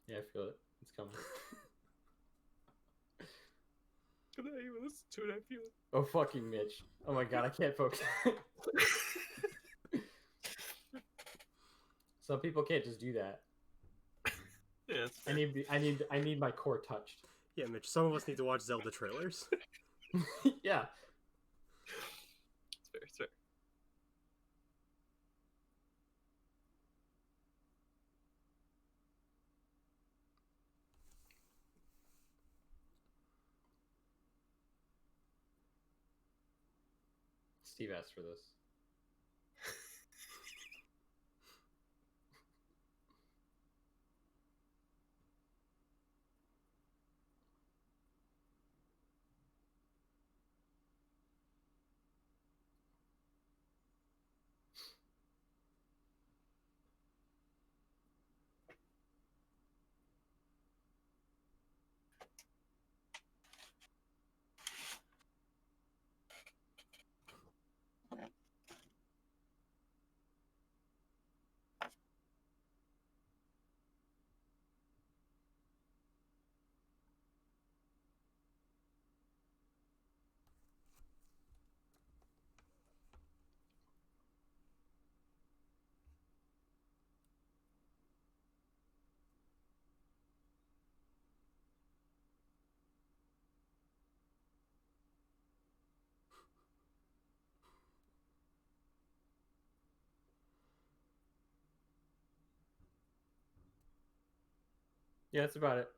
Yeah, I feel it. It's coming. Can I even listen to it? I feel it. Oh, fucking Mitch. Oh my god, I can't focus. Some people can't just do that. Yeah, I need my core touched. Yeah, Mitch, some of us need to watch Zelda trailers. Yeah. It's fair. Steve asked for this. Yeah, that's about it.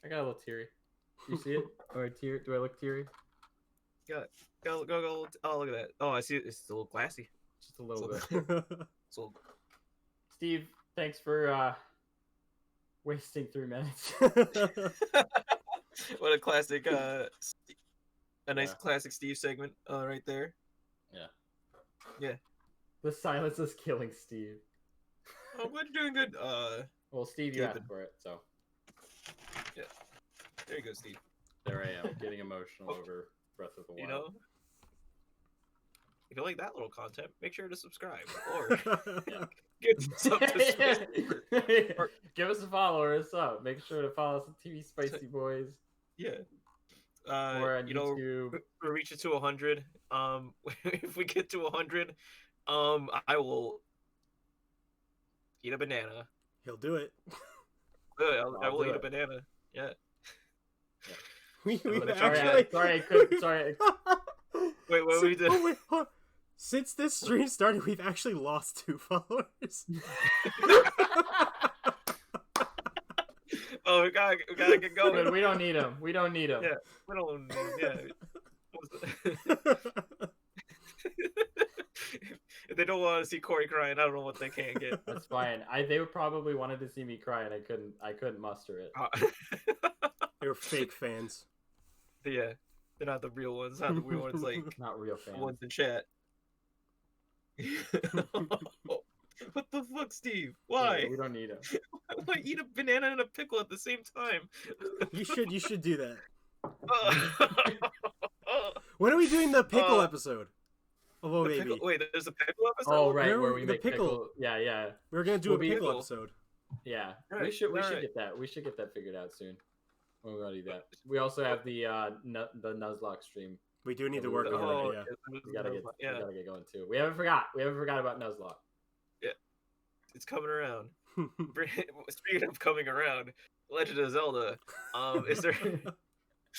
I got a little teary. You see it? Or tear? Do I look teary? Go. Oh, look at that. Oh, I see it. It's a little glassy. Just a little bit. It's a little... Steve, thanks for wasting 3 minutes. What a classic, a nice classic Steve segment, right there. Yeah. The silence is killing Steve. Oh, we're doing good. Well, Steve, you asked for it, so. Yeah. There you go, Steve. There I am, getting emotional over Breath of the Wild. You know, if you like that little content, make sure to subscribe or give us a follow or a sub. Make sure to follow us on TV Spicy Boys. Yeah. Or on YouTube. We're reaching to 100. If we get to 100, I will eat a banana. He'll do it. I will eat a banana. Yeah. We've Sorry, I couldn't. Sorry. Wait, what we did? Since this stream started, we've actually lost 2 followers. Oh, we gotta get going. We don't need them. Yeah, we don't. Yeah. If they don't want to see Corey crying, I don't know what they can get. That's fine. They would probably wanted to see me cry, and I couldn't muster it. They were fake fans. Yeah, they're not the real ones. Not the real ones, like not real fans. The ones in chat. What the fuck, Steve? Why? Yeah, we don't need them. Why eat a banana and a pickle at the same time? You should do that. When are we doing the pickle episode? Oh, baby. Wait, there's a pickle episode? Oh, right, Remember where we the make pickle? Yeah. We're gonna do a pickle episode. Yeah, right, we should right. get that. We should get that figured out soon. We're gonna do that. We also have the Nuzlocke stream. We do need to work on it. Yeah, we gotta get going too. We haven't forgot about Nuzlocke. Yeah, it's coming around. Speaking of coming around, Legend of Zelda. Is there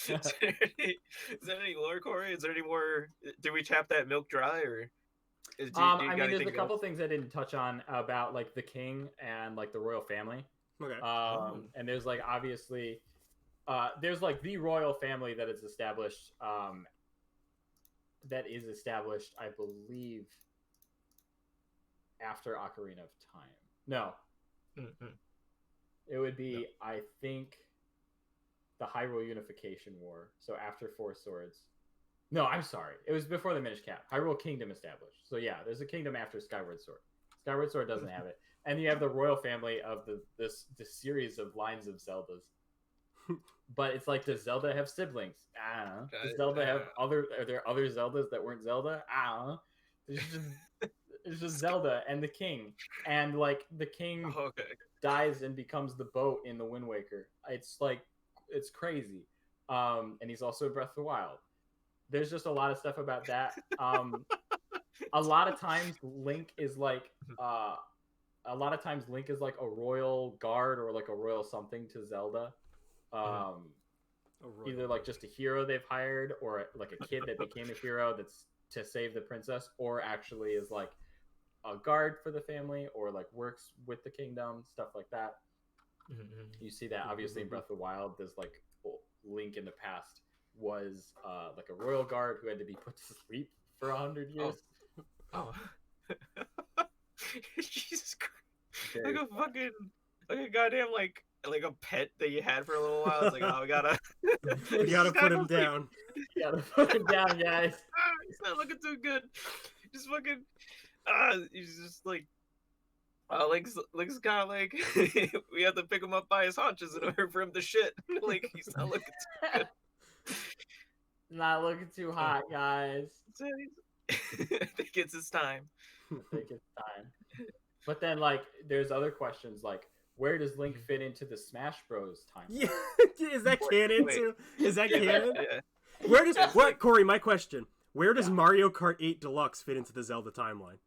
any lore, Corey? Is there any more? Did we tap that milk dry, or? I mean, there's a couple things I didn't touch on about like the king and like the royal family. Okay. And there's like obviously, there's like the royal family that is established. That is established, I believe, after Ocarina of Time. No. Mm-hmm. It would be, I think, the Hyrule Unification War. So after Four Swords. No, I'm sorry. It was before the Minish Cap. Hyrule Kingdom established. So yeah, there's a kingdom after Skyward Sword. Skyward Sword doesn't have it. And you have the royal family of this series of lines of Zeldas. But it's like, does Zelda have siblings? I don't know. Does Zelda have are there other Zeldas that weren't Zelda? I don't know. It's just Zelda and the king. And like the king dies and becomes the boat in the Wind Waker. It's like, it's crazy. And he's also Breath of the Wild. There's just a lot of stuff about that. A lot of times Link is like a royal guard or like a royal something to Zelda. Either like just a hero they've hired or like a kid that became a hero that's to save the princess, or actually is like a guard for the family or like works with the kingdom, stuff like that. You see that obviously in Breath of the Wild. There's like Link in the past was like a royal guard who had to be put to sleep for 100 years. Oh. Jesus Christ. Like a goddamn like a pet that you had for a little while. It's like, oh, we gotta put him down. You gotta put him down, guys. He's not looking too good. Just fucking he's just like Link's kind of like we have to pick him up by his haunches in order for him to shit. Like, he's not looking too good. Not looking too hot, guys. I think it's his time. But then, like, there's other questions, like, where does Link fit into the Smash Bros. Timeline? Yeah, is that canon too? Is that canon? Yeah. Where does Corey? My question: where does Mario Kart 8 Deluxe fit into the Zelda timeline?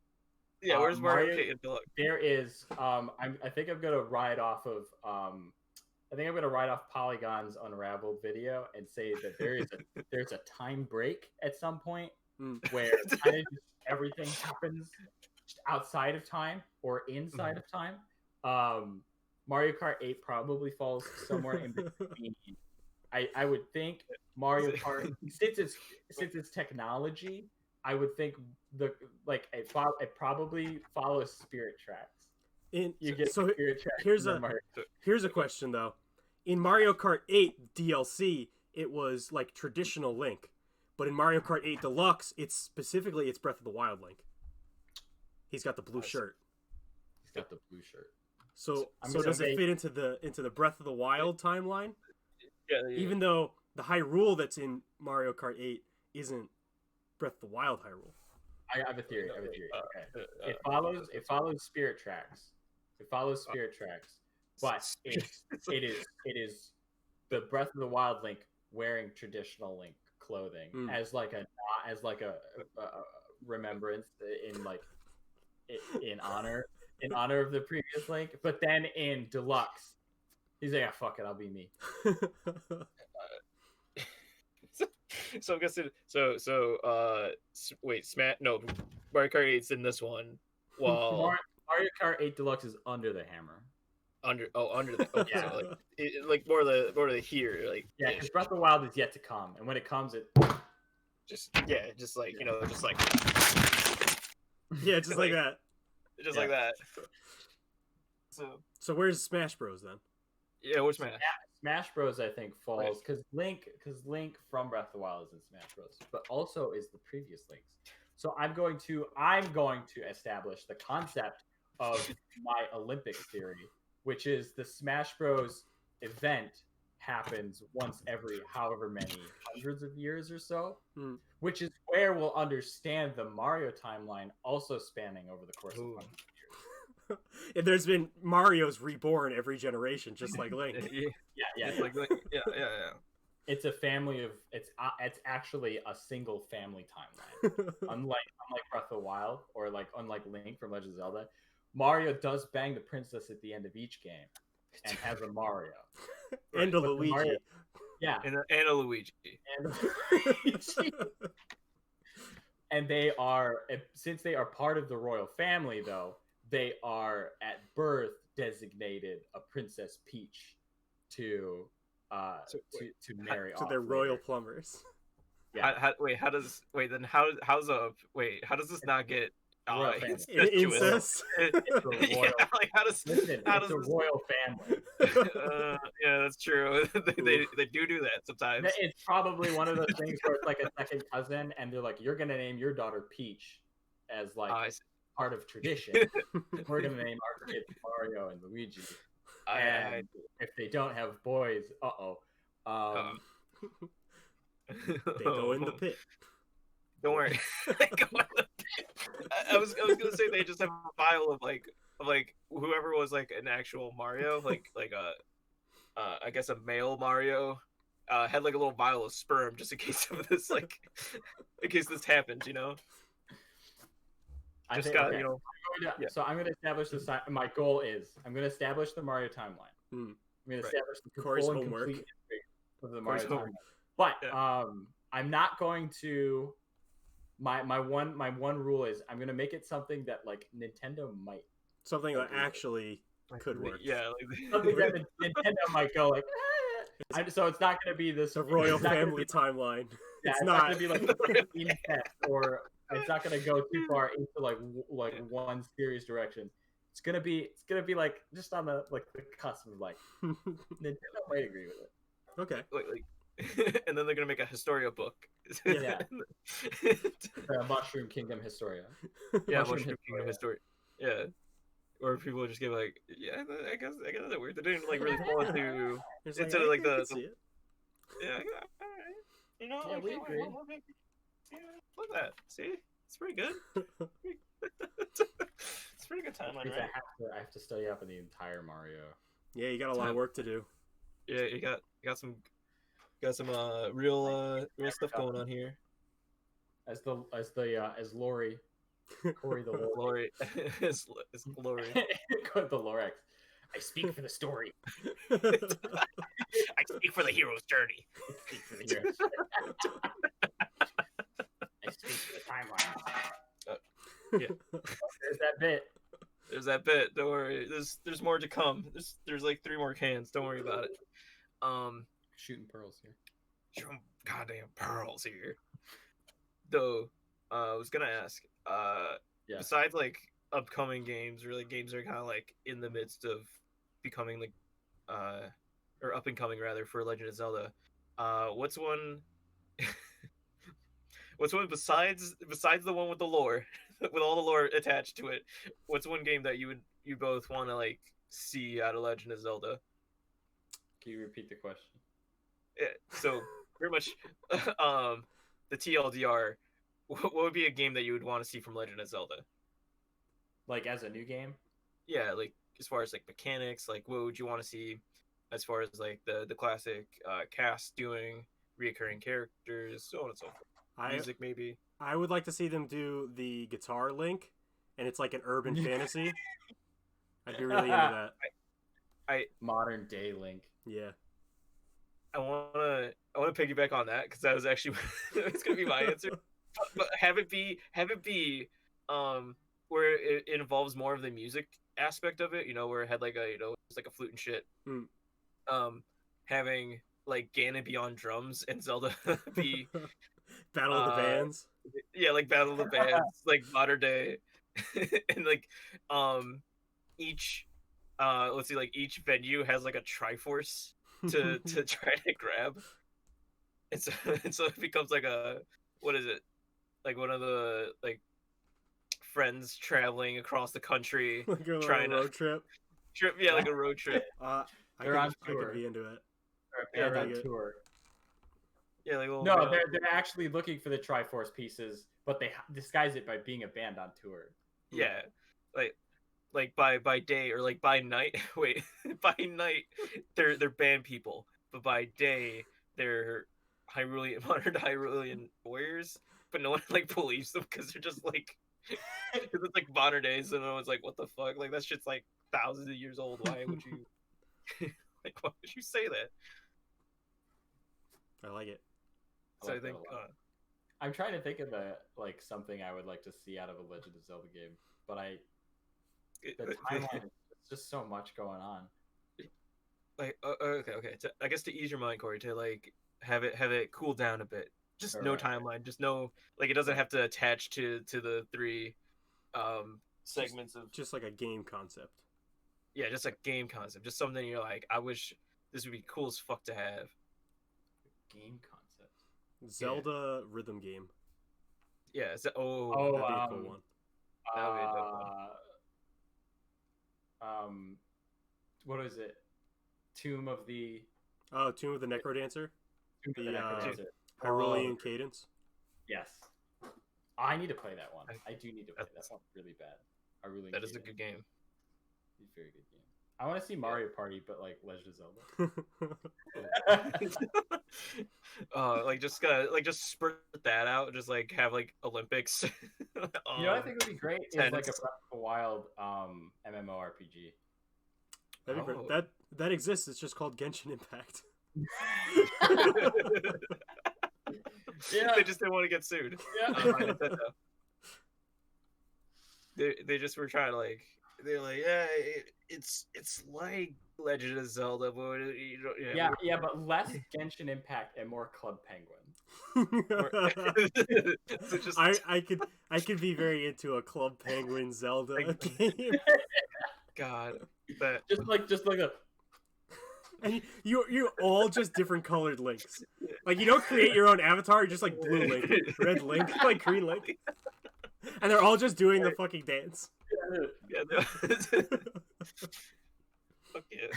Yeah, where's Mario Kart 8 Deluxe? There is. I think I'm gonna ride off of. I think I'm gonna write off Polygon's Unraveled video and say that there's a time break at some point where kind of just everything happens outside of time or inside of time. Mario Kart 8 probably falls somewhere in between. I would think Mario Kart, since it's technology, I would think it probably follows Spirit Tracks. You get so Spirit Tracks. Here's a question though. In Mario Kart 8 DLC, it was like traditional Link, but in Mario Kart 8 Deluxe, it's Breath of the Wild Link. He's got the blue shirt. He's got the blue shirt. So does it fit into the Breath of the Wild timeline? Yeah. Even though the Hyrule that's in Mario Kart 8 isn't Breath of the Wild Hyrule. I have a theory. Okay. It follows Spirit Tracks. But it is the Breath of the Wild Link wearing traditional Link clothing as like a remembrance in honor of the previous Link. But then in Deluxe, he's like, fuck it, I'll be me. So I'm guessing. Wait, Mario Kart 8's in this one. While Mario Kart 8 Deluxe is under the hammer. Under the yeah, like more of the here, like because Breath of the Wild is yet to come, and when it comes, it just like like that, like that. So where's Smash Bros then? Yeah, where's Smash? Smash Bros. I think falls because Link from Breath of the Wild is in Smash Bros. But also is the previous Links. So I'm going to establish the concept of my Olympics theory, which is the Smash Bros. Event happens once every however many hundreds of years or so, which is where we'll understand the Mario timeline also spanning over the course of hundreds of years. And there's been Mario's reborn every generation, just like Link. Yeah. Like, yeah. It's a family of it's actually a single family timeline. unlike Breath of the Wild or unlike Link from Legend of Zelda, Mario does bang the princess at the end of each game and has a Mario and a Luigi. And a Luigi. And they are, since they are part of the royal family, though, they are at birth designated a Princess Peach to marry. So they're royal plumbers. Yeah. How does this not get incest? It's a royal. It's a royal family. Yeah, that's true. they do that sometimes. It's probably one of those things where it's like a second cousin, and they're like, "You're gonna name your daughter Peach," as part of tradition. We're gonna name our kids Mario and Luigi. And if they don't have boys, they go in the pit. Don't worry. I was gonna say they just have a file of whoever was like an actual Mario, I guess a male Mario, had like a little vial of sperm just in case of this, in case this happens, So I'm gonna establish this. My goal is I'm gonna establish the Mario timeline. I'm gonna establish the Corey's full and homework complete history of the Mario timeline. But I'm not going to. My one rule is I'm gonna make it something that Nintendo might. Something that actually could work. Yeah, something that Nintendo might go so it's not gonna be this royal family timeline. Yeah, it's not gonna be incest, or it's not gonna go too far into one serious direction. It's gonna be just on the cusp of Nintendo might agree with it. Okay. And then they're gonna make a Historia book. Yeah. Mushroom Kingdom Historia. Yeah, Mushroom Kingdom Historia. Yeah. Or people just get I guess that weird. They didn't really fall into the yeah. Alright. We agree. Look at that. See, it's pretty good. It's pretty good timeline, right? I have to study up on the entire Mario. Yeah, you got a lot of work to do. Yeah, you got some real stuff going on here. As Lori, Corey the Lori, as Lori, the Lorax. I speak for the story. I speak for the hero's journey. I speak for the timeline. Yeah. There's that bit. There's that bit. Don't worry. There's more to come. There's like 3 more cans. Don't worry about it. Shooting pearls here. Some goddamn pearls here. Though, I was gonna ask. Yeah. Besides like upcoming games, or like games that are kind of like in the midst of becoming like, or up and coming rather, for Legend of Zelda. What's one? What's one besides the one with the lore, with all the lore attached to it? What's one game that you both want to like see out of Legend of Zelda? Can you repeat the question? Yeah, so pretty much, the TLDR. What would be a game that you would want to see from Legend of Zelda? Like as a new game? Yeah, like as far as like mechanics, like what would you want to see as far as like the classic cast doing, reoccurring characters, so on and so forth. Music maybe. I would like to see them do the guitar link, and it's like an urban fantasy. I'd be really into that. Modern day Link. Yeah. I wanna piggyback on that because that was actually it's gonna be my answer. But have it be where it involves more of the music aspect of it, where it had like a just like a flute and shit. Having like Ganon be on drums and Zelda be Battle of the Bands. Yeah, like Battle of the Bands, like modern day. And like each let's see, like each venue has like a Triforce to try to grab. And so it becomes like what is it? Like one of the like friends traveling across the country, like a trying road trip. Yeah, like a road trip. They're on tour. I could be into it. They're on tour. Yeah, like they're actually looking for the Triforce pieces, but they disguise it by being a band on tour. Yeah, like by day or like by night. Wait, by night they're band people, but by day they're modern Hyrulean warriors. But no one like believes them because they're just like, because it's like modern days, and no one's like, what the fuck? Like that shit's like thousands of years old. Why would you like? Why would you say that? I like it. So I think I'm trying to think of something I would like to see out of a Legend of Zelda game, but the timeline is just so much going on. Like okay. I guess to ease your mind, Corey, to like have it cool down a bit. Just no timeline. Just no, like it doesn't have to attach to the 3 segments of just like a game concept. Yeah, just a game concept. Just something you're like, I wish this would be cool as fuck to have. Game concept. Zelda rhythm game. Yeah. That'd be a cool one. That would be a dope one. What is it? Tomb of the Necrodancer. Tomb of the Necrodancer. Hyrulean Cadence. Yes. I need to play that one. I do need to play that one really bad. Hyrulean That is a good game. It's a very good game. I want to see Mario Party, but like Legend of Zelda. Just spurt that out. Just like have like Olympics. I think would be great is like a Breath of the Wild MMORPG. That exists. It's just called Genshin Impact. Yeah, they just didn't want to get sued. Yeah. They just were trying to like. They're like, yeah, it's like Legend of Zelda, but but less Genshin Impact and more Club Penguin. So just... I could be very into a Club Penguin Zelda game. God, that just like a. And you're all just different colored links. Like you don't create your own avatar. You're just like blue Link, red Link, like green Link, and they're all just doing the fucking dance. Yeah. Fuck yeah.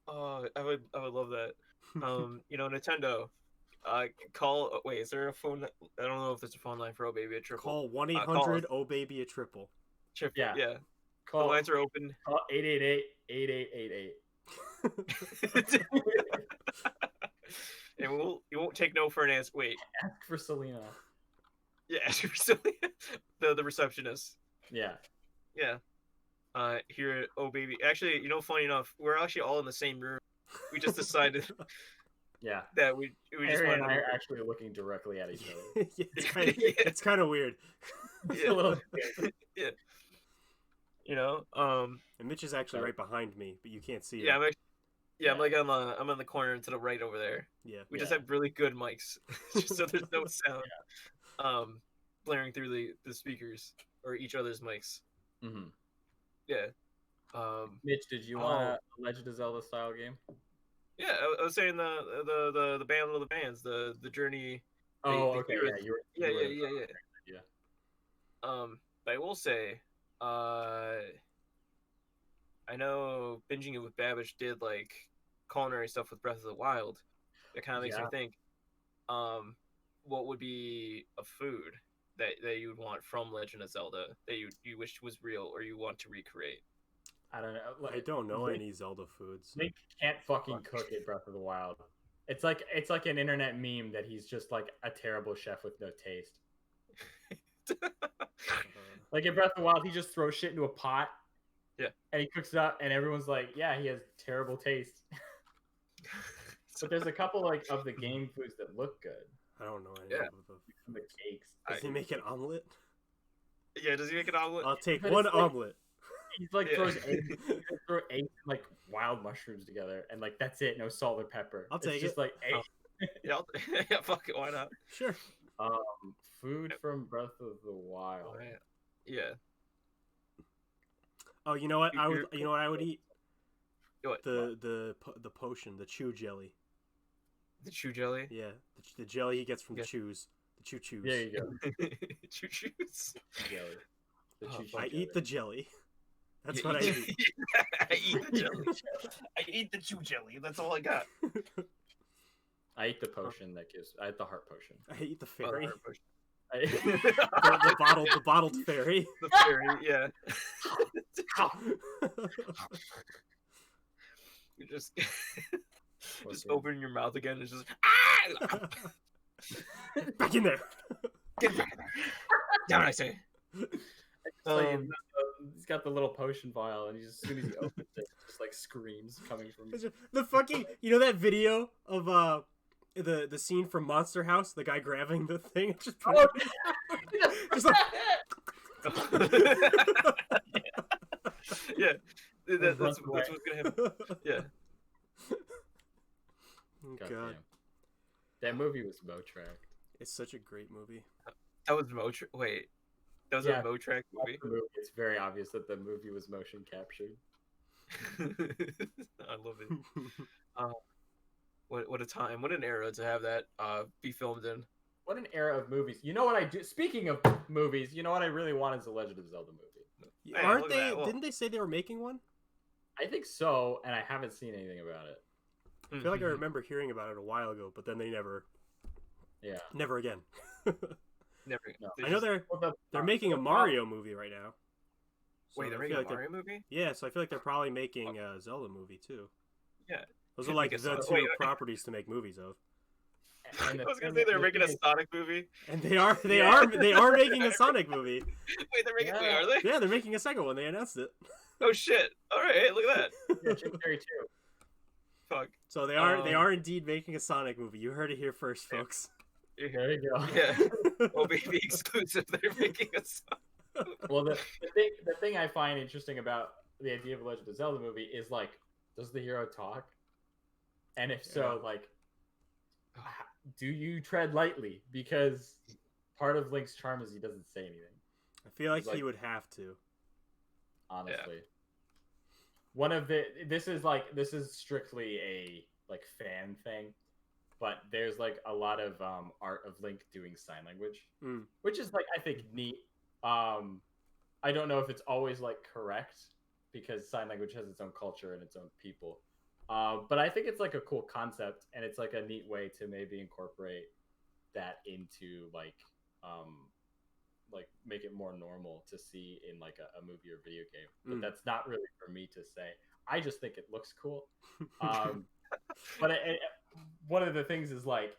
Oh, I would love that. Nintendo. Wait, is there a phone? I don't know if there's a phone line for Oh Baby a Triple. Call 1-800 Oh Baby a Triple. Yeah. Call, the lines are open. Call 888-8888. And you won't take no for an answer. Wait. Ask for Selena. Yeah, ask for Selena. The receptionist. Yeah. Yeah. Here at Oh Baby. Actually, funny enough, we're actually all in the same room. We just decided Yeah. that we just Harry wanted and to I move are it. actually looking directly at each other. Yeah, Yeah. it's kind of weird. It's Yeah. a little scary. Yeah. You know, And Mitch is actually Okay. right behind me, but you can't see yeah, him. I'm like I'm on the corner to the right over there. Yeah. We just Yeah. have really good mics, just so there's no sound blaring through the speakers or each other's mics. Mm-hmm. Yeah. Mitch, did you want a Legend of Zelda style game? Yeah, I was saying the band of the bands, the journey. Oh, the okay. heroes- Yeah, you were yeah. Yeah. But I will say, I know binging it with Babbage did like culinary stuff with Breath of the Wild. That kind of makes me Yeah. think, what would be a food that you would want from Legend of Zelda that you wish was real or you want to recreate? I don't know. I don't know Link, any Zelda foods. Link can't fucking cook at Breath of the Wild. It's like an internet meme that he's just like a terrible chef with no taste. Like in Breath of the Wild, he just throws shit into a pot. Yeah. And he cooks it up, and everyone's like, "Yeah, he has terrible taste." But there's a couple like of the game foods that look good. I don't know any Yeah. of them. The cakes. Does he make an omelet? Yeah, does he make an omelet? I'll take But one it's like- omelet. He's like Yeah. throws eggs, throw eggs and like wild mushrooms together, and like that's it. No salt or pepper. I'll take it's just it. like egg. Yeah, yeah, fuck it, why not? Sure. Food from Breath of the Wild. Yeah. Oh, you know what? You're- You know what I would eat? What? The potion, the chew jelly. The chew jelly. Yeah, the jelly he gets from Yeah. the chews. The chews. There you go. Choo choos. Jelly. The Oh, choo-choo I jelly. eat the jelly. That's Yeah, what I eat. I eat the jelly. I eat the chew jelly. That's all I got. I eat the potion that gives. I eat the heart potion. I eat the Oh, fairy. the push. The bottled fairy. The fairy, yeah. You just Okay. open your mouth again. It's just Back in there. get back in there. Down, I say. It's like, he's got the little potion vial, and as soon as he opens it, just like screams coming from. The fucking, you know that video of the scene from Monster House, the guy grabbing the thing, just Oh, just like Yeah, that's Runs away. what's gonna happen. Yeah. Oh, God God, damn. That movie was Motrack. it's such a great movie. That was Motrack. Wait, that was Yeah. a Motrack movie. It's very obvious that the movie was motion captured. I love it. What a time! What an era to have that be filmed in. What an era of movies. You know what I do? Speaking of movies, you know what I really want is a Legend of Zelda movie. Hey, Aren't look at they? that. Well- Didn't they say they were making one? I think so, and I haven't seen anything about it. I feel like I remember hearing about it a while ago, but then they never again. Never. No. They I know just- they're making a Mario movie right now. So Wait, they're I making feel a like they're- Mario movie? Yeah, so I feel like they're probably making a Zelda movie too. Yeah. Those I are like think the it's- two wait, properties to make movies of. And I was gonna say they're making a Sonic movie. And they are Yeah. making a Sonic movie. Wait, they're making. Yeah. Wait, are they? Yeah, they're making a second one. They announced it. Oh shit! All right, hey, look at that. Yeah, Jim Carrey too. Fuck. So they are indeed making a Sonic movie. You heard it here first, folks. There you go. Yeah. Well, maybe exclusive. They're making a Sonic. Well, the thing I find interesting about the idea of a Legend of Zelda movie is like, does the hero talk? And if so, like, do you tread lightly? Because part of Link's charm is he doesn't say anything. I feel like It's like- he would have to. Honestly, one of this is strictly a like fan thing, but there's like a lot of art of Link doing sign language, which is like I think neat. I don't know if it's always like correct because sign language has its own culture and its own people. But I think it's like a cool concept, and it's like a neat way to maybe incorporate that into like make it more normal to see in like a movie or video game. But that's not really for me to say. I just think it looks cool. But one of the things is like,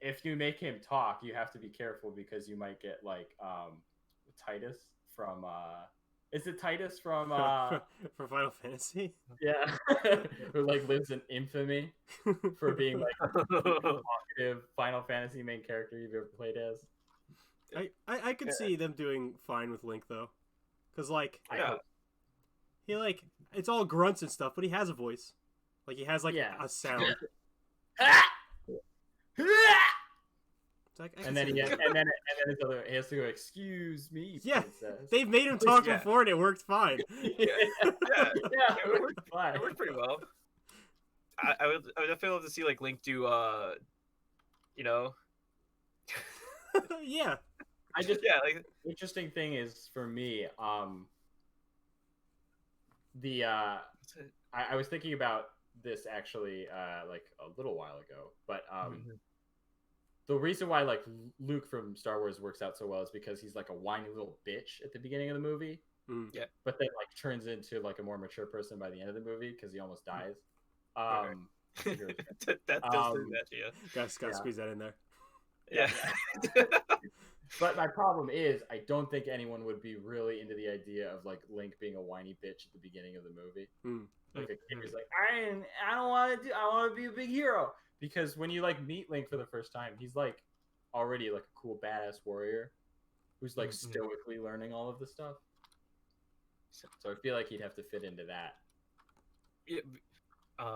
if you make him talk, you have to be careful because you might get like Titus from Is it Titus from for Final Fantasy. yeah, who like lives in infamy for being like the talkative Final Fantasy main character you've ever played as? I could see them doing fine with Link though, because like Yeah. he like it's all grunts and stuff, but he has a voice. Like he has like Yeah. a sound. It's like, and then his other, he has to go, excuse me, Yeah, princess. they've made him talk Yeah. before and it worked fine. Yeah, it worked fine. it worked pretty well. I would definitely love to see like Link do you know. Yeah. I just like interesting thing is for me, I was thinking about this actually like a little while ago, but the reason why like Luke from Star Wars works out so well is because he's like a whiny little bitch at the beginning of the movie. Yeah. But then like turns into like a more mature person by the end of the movie because he almost dies. that does do that to you. Gotta squeeze that in there. Yeah. But my problem is I don't think anyone would be really into the idea of like Link being a whiny bitch at the beginning of the movie. Like a kid who's like, I don't want to I want to be a big hero. Because when you like meet Link for the first time, he's like already like a cool badass warrior who's like stoically learning all of the stuff. So I feel like he'd have to fit into that. Yeah,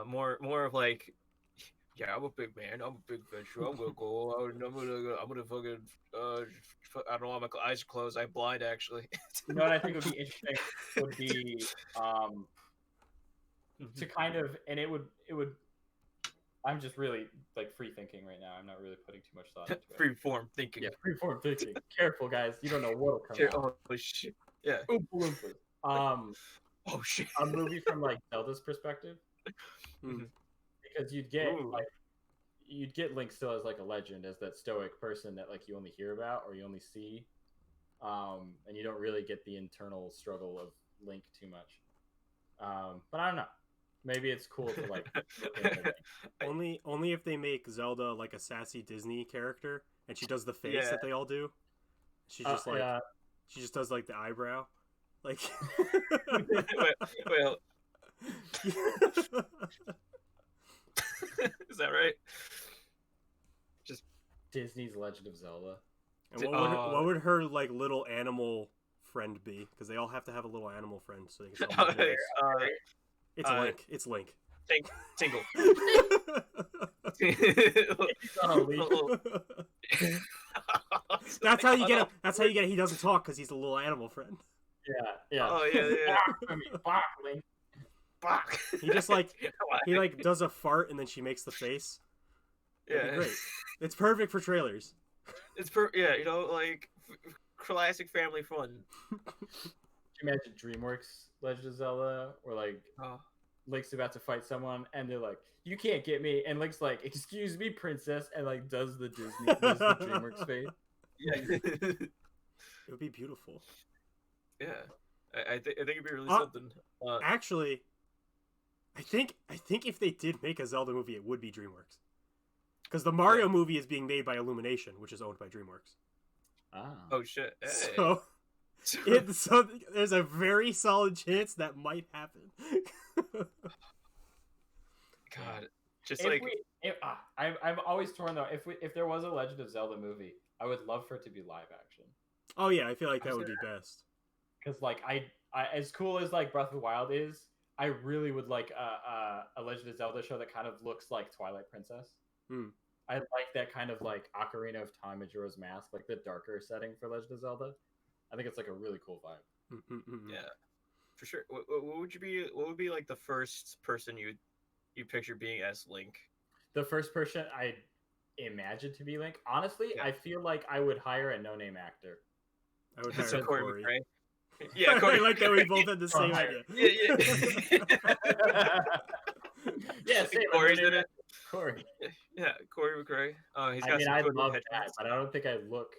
more of like, yeah, I'm a big man. I'm a big venture. I'm gonna go out and I'm gonna fucking I don't want my eyes closed. I'm blind actually. You know what I think would be interesting would be to kind of, and it would. I'm just really like free thinking right now. I'm not really putting too much thought into it. Free form thinking. Yeah, free form thinking. Careful, guys. You don't know what'll come out. Oh shit. Yeah. Oompa Loompas. Oh shit. A movie from like Zelda's perspective, because you'd get Link still as like a legend, as that stoic person that like you only hear about or you only see, and you don't really get the internal struggle of Link too much. But I don't know. Maybe it's cool to like only if they make Zelda like a sassy Disney character and she does the face that they all do. She just she just does like the eyebrow. Like well is that right? Just Disney's Legend of Zelda. And what would her like little animal friend be? Because they all have to have a little animal friend so they can sell it's Link. It's Link. Tingle. That's how you get him. That's how you get. He doesn't talk because he's a little animal friend. Yeah. Oh yeah. Bark, Link. Bark. He just like he like does a fart and then she makes the face. It'd be great. It's perfect for trailers. It's like classic family fun. Can you imagine DreamWorks Legend of Zelda, where like Link's about to fight someone and they're like, "You can't get me," and Link's like, "Excuse me, princess," and like does the DreamWorks face. Yeah. It would be beautiful. Yeah, I think it'd be really something. Actually, I think if they did make a Zelda movie, it would be DreamWorks, because the Mario movie is being made by Illumination, which is owned by DreamWorks. Oh shit! Hey. So there's a very solid chance that might happen. God, just I'm always torn though. If there was a Legend of Zelda movie, I would love for it to be live action. Oh yeah, I feel like that would be best. Because like I as cool as like Breath of the Wild is, I really would like a Legend of Zelda show that kind of looks like Twilight Princess. I like that kind of like Ocarina of Time, Majora's Mask, like the darker setting for Legend of Zelda. I think it's like a really cool vibe. Yeah, for sure. What would be like the first person you picture being as Link? The first person I imagine to be Link. Honestly, I feel like I would hire a no-name actor. I would hire Corey. Yeah, Corey. I like that we both had the same idea. Yeah, Corey's in it. Corey. Yeah, Corey McRae. He's got I love that, but I don't think I look.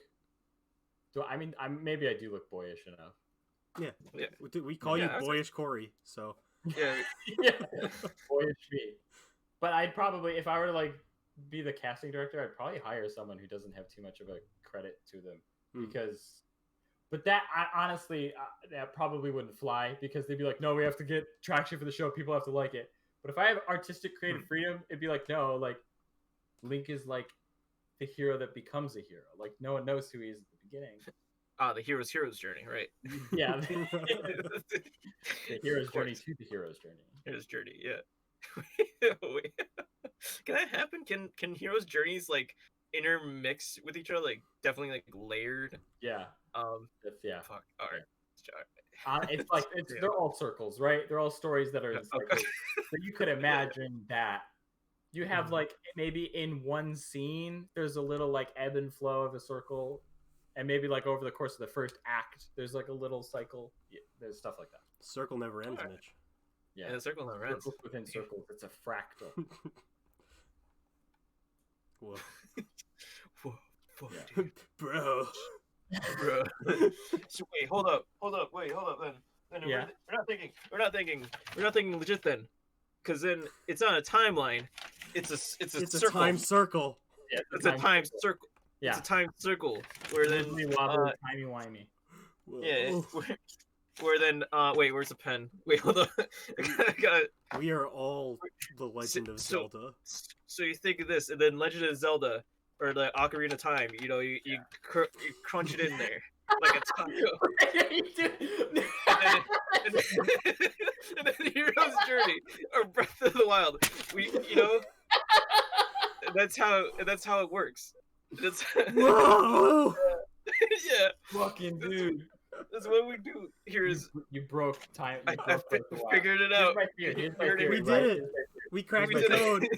Maybe I do look boyish enough. Yeah. We call you Boyish Corey, so. Yeah. Boyish me. But I'd probably, if I were to like be the casting director, I'd probably hire someone who doesn't have too much of a credit to them, because But honestly, that probably wouldn't fly because they'd be like, no, we have to get traction for the show. People have to like it. But if I have artistic creative freedom, it'd be like, no, like Link is like the hero that becomes a hero. Like no one knows who he is at the beginning. The hero's journey, right? Yeah, the hero's journey to the hero's journey. Hero's journey, yeah. Wait. Can that happen? Can heroes' journeys like intermix with each other? Like definitely like layered. Yeah. Yeah. Fuck. All right. It's like they're all circles, right? They're all stories that are in cycles. Okay. So you could imagine that you have like maybe in one scene there's a little like ebb and flow of a circle, and maybe like over the course of the first act there's like a little cycle. Yeah, there's stuff like that. Circle never ends, Alright. Mitch. Yeah, the circle never ends. Circles within circles. It's a fractal. Whoa. Whoa, Yeah. dude. Bro. Bro. So wait, hold up, then Yeah. we're not thinking legit then, because then it's not a timeline, it's a It's a circle. time circle. Yeah, It's a time circle. Yeah. It's a time circle where then wobble, timey wimey. Whoa. yeah, where then wait, where's the pen? Wait, hold on. I got it. We are all the Legend of Zelda. So you think of this, and then Legend of Zelda or the Ocarina of Time, you know, you crunch it in there like a taco. and then Hero's Journey or Breath of the Wild. That's how it works. That's Whoa! yeah. Fucking dude. That's what we do. You broke time. I figured it out. Here's my theory. We did it. We cracked the code.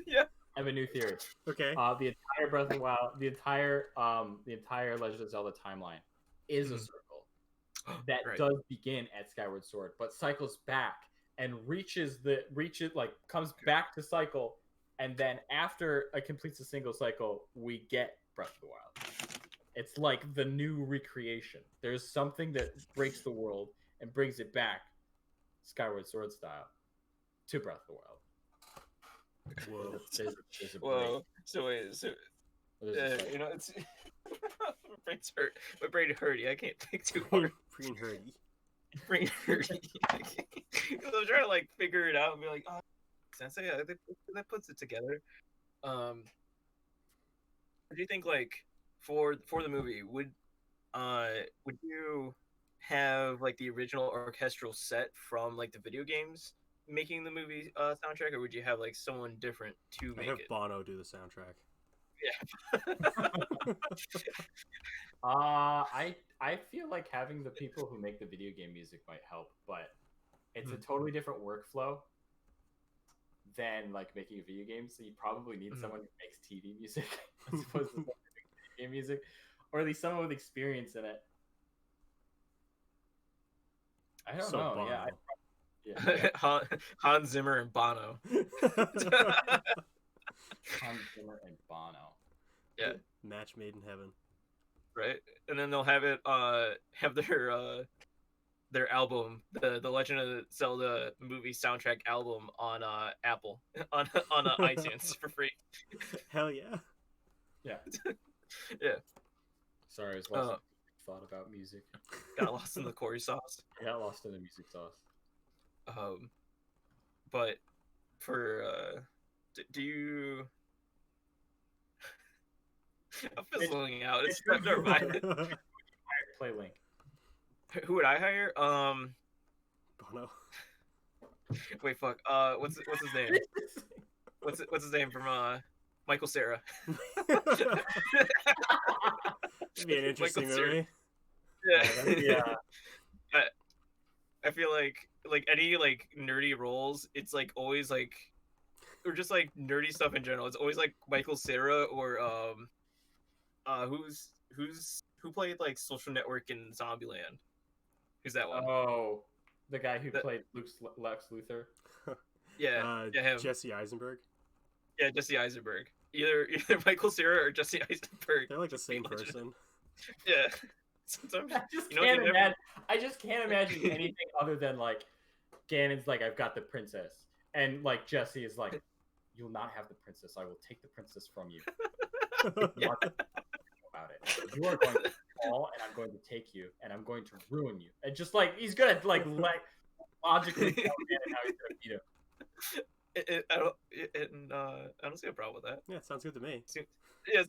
Yeah. I have a new theory. Okay. The entire Breath of the Wild, the entire Legend of Zelda timeline is a circle that does begin at Skyward Sword, but cycles back and comes back to cycle, and then after it completes a single cycle, we get Breath of the Wild. It's like the new recreation. There's something that breaks the world and brings it back, Skyward Sword style, to Breath of the Wild. Whoa. There's a Whoa. So wait. You know, it's my brain's hurt. My brain hurty. I can't think too hard. Brain hurty. Brain hurty. Because I'm trying to like figure it out and be like, oh, sense. Yeah, that puts it together. What do you think? Like for the movie, would you have like the original orchestral set from like the video games making the movie soundtrack, or would you have like someone different to make have it? Bono do the soundtrack. Yeah. I feel like having the people who make the video game music might help, but it's a totally different workflow than like making a video game. So you probably need someone who makes TV music as opposed to someone who makes video game music, or at least someone with experience in it. I don't know. Bono. Yeah. Hans Zimmer and Bono. Hans Zimmer and Bono. Yeah. Match made in heaven. Right, and then they'll have it have their album, the Legend of Zelda movie soundtrack album on Apple on iTunes for free. Hell yeah. Yeah. Yeah. Sorry, I was lost. Thought about music. Got lost in the curry sauce. I got lost in the music sauce. But for do you? I'm fizzling out. It's never mind. Play Link. Who would I hire? Bono. Wait, fuck. What's his name? What's his name from Michael Cera? It'd be an interesting movie. Yeah. I feel like any like nerdy roles, it's like always like, or just like nerdy stuff in general. It's always like Michael Cera or who played like Social Network in Zombieland? Who's that one? Oh, the guy who played Lex Luthor. Yeah, him. Jesse Eisenberg. Yeah, Jesse Eisenberg. Either Michael Cera or Jesse Eisenberg. They're like the same person. Yeah. Sometimes, I just can't imagine anything other than like Ganon's like, I've got the princess, and like Jesse is like, you'll not have the princess. I will take the princess from you. You are about it. You are going to ball, and I'm going to take you, and I'm going to ruin you. And just like he's gonna like logically tell Ganon how he's gonna beat him. I don't see a problem with that. Yeah, sounds good to me. Yeah,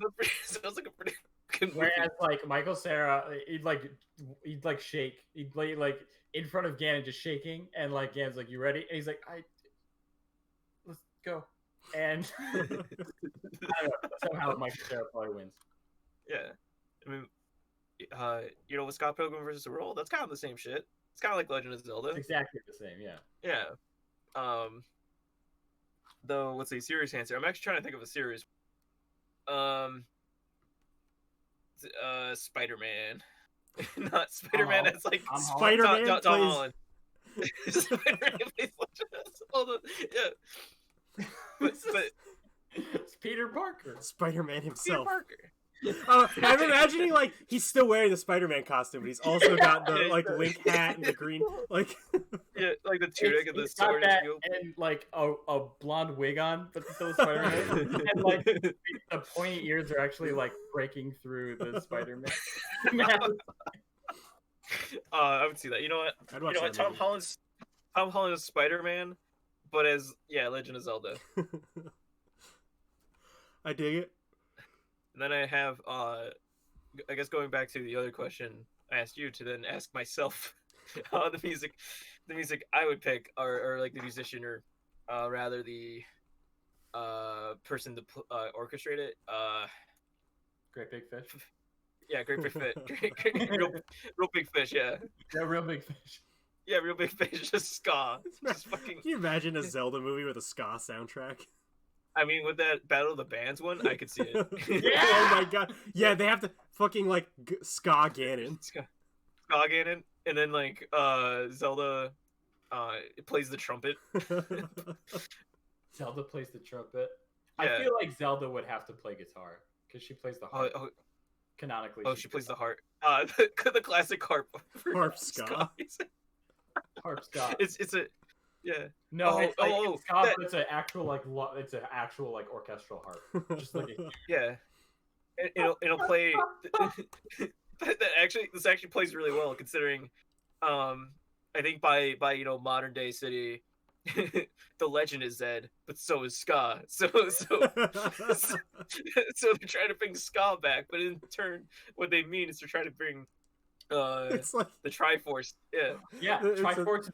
sounds like a pretty good movie. Whereas like Michael Cera, he'd like shake, he'd like in front of Ganon just shaking, and like Ganon's like, "You ready?" And he's like, let's go." And I don't know, somehow Michael Cera probably wins. Yeah, I mean, with Scott Pilgrim versus the World, that's kind of the same shit. It's kind of like Legend of Zelda. It's exactly the same, yeah. Yeah. Though, let's see, serious answer. I'm actually trying to think of a serious. Spider-Man. Not Spider-Man. It's like Spider-Man Tom plays... Holland. Spider-Man plays Legend. Yeah. But It's Peter Parker. Spider-Man himself. Peter Parker. I'm imagining like he's still wearing the Spider-Man costume, but he's also got the like Link hat and the green like yeah, like the tunic and the sword and like a blonde wig on, but still Spider-Man. And like the pointy ears are actually like breaking through the Spider-Man. I would see that. You know what? Tom Holland's Spider-Man, but as Legend of Zelda. I dig it. And then I have, I guess going back to the other question I asked you to then ask myself, the music I would pick, or like the musician, or rather the person to orchestrate it. Great Big Fish. Yeah, Great Big Fish. Real Big Fish. Yeah. Yeah, Real Big Fish. Yeah, Real Big Fish. Just ska. Just fucking. Can you imagine a Zelda movie with a ska soundtrack? I mean, with that Battle of the Bands one, I could see it. Yeah! Oh my god. Yeah, they have to fucking, like, ska Ganon. Ska Ganon, and then, like, Zelda, it plays the trumpet. Zelda plays the trumpet. Yeah. I feel like Zelda would have to play guitar, because she plays the harp. Canonically. Oh, she plays the harp. The classic harp. Harp ska. Harp ska. It's a... Yeah. No, it's an actual like orchestral harp. Just like yeah. It'll play. This actually plays really well considering. I think by modern day city, the legend is dead, but so is ska. So they're trying to bring ska back, but in turn, what they mean is they're trying to bring it's like the Triforce. Yeah. Yeah. Triforce.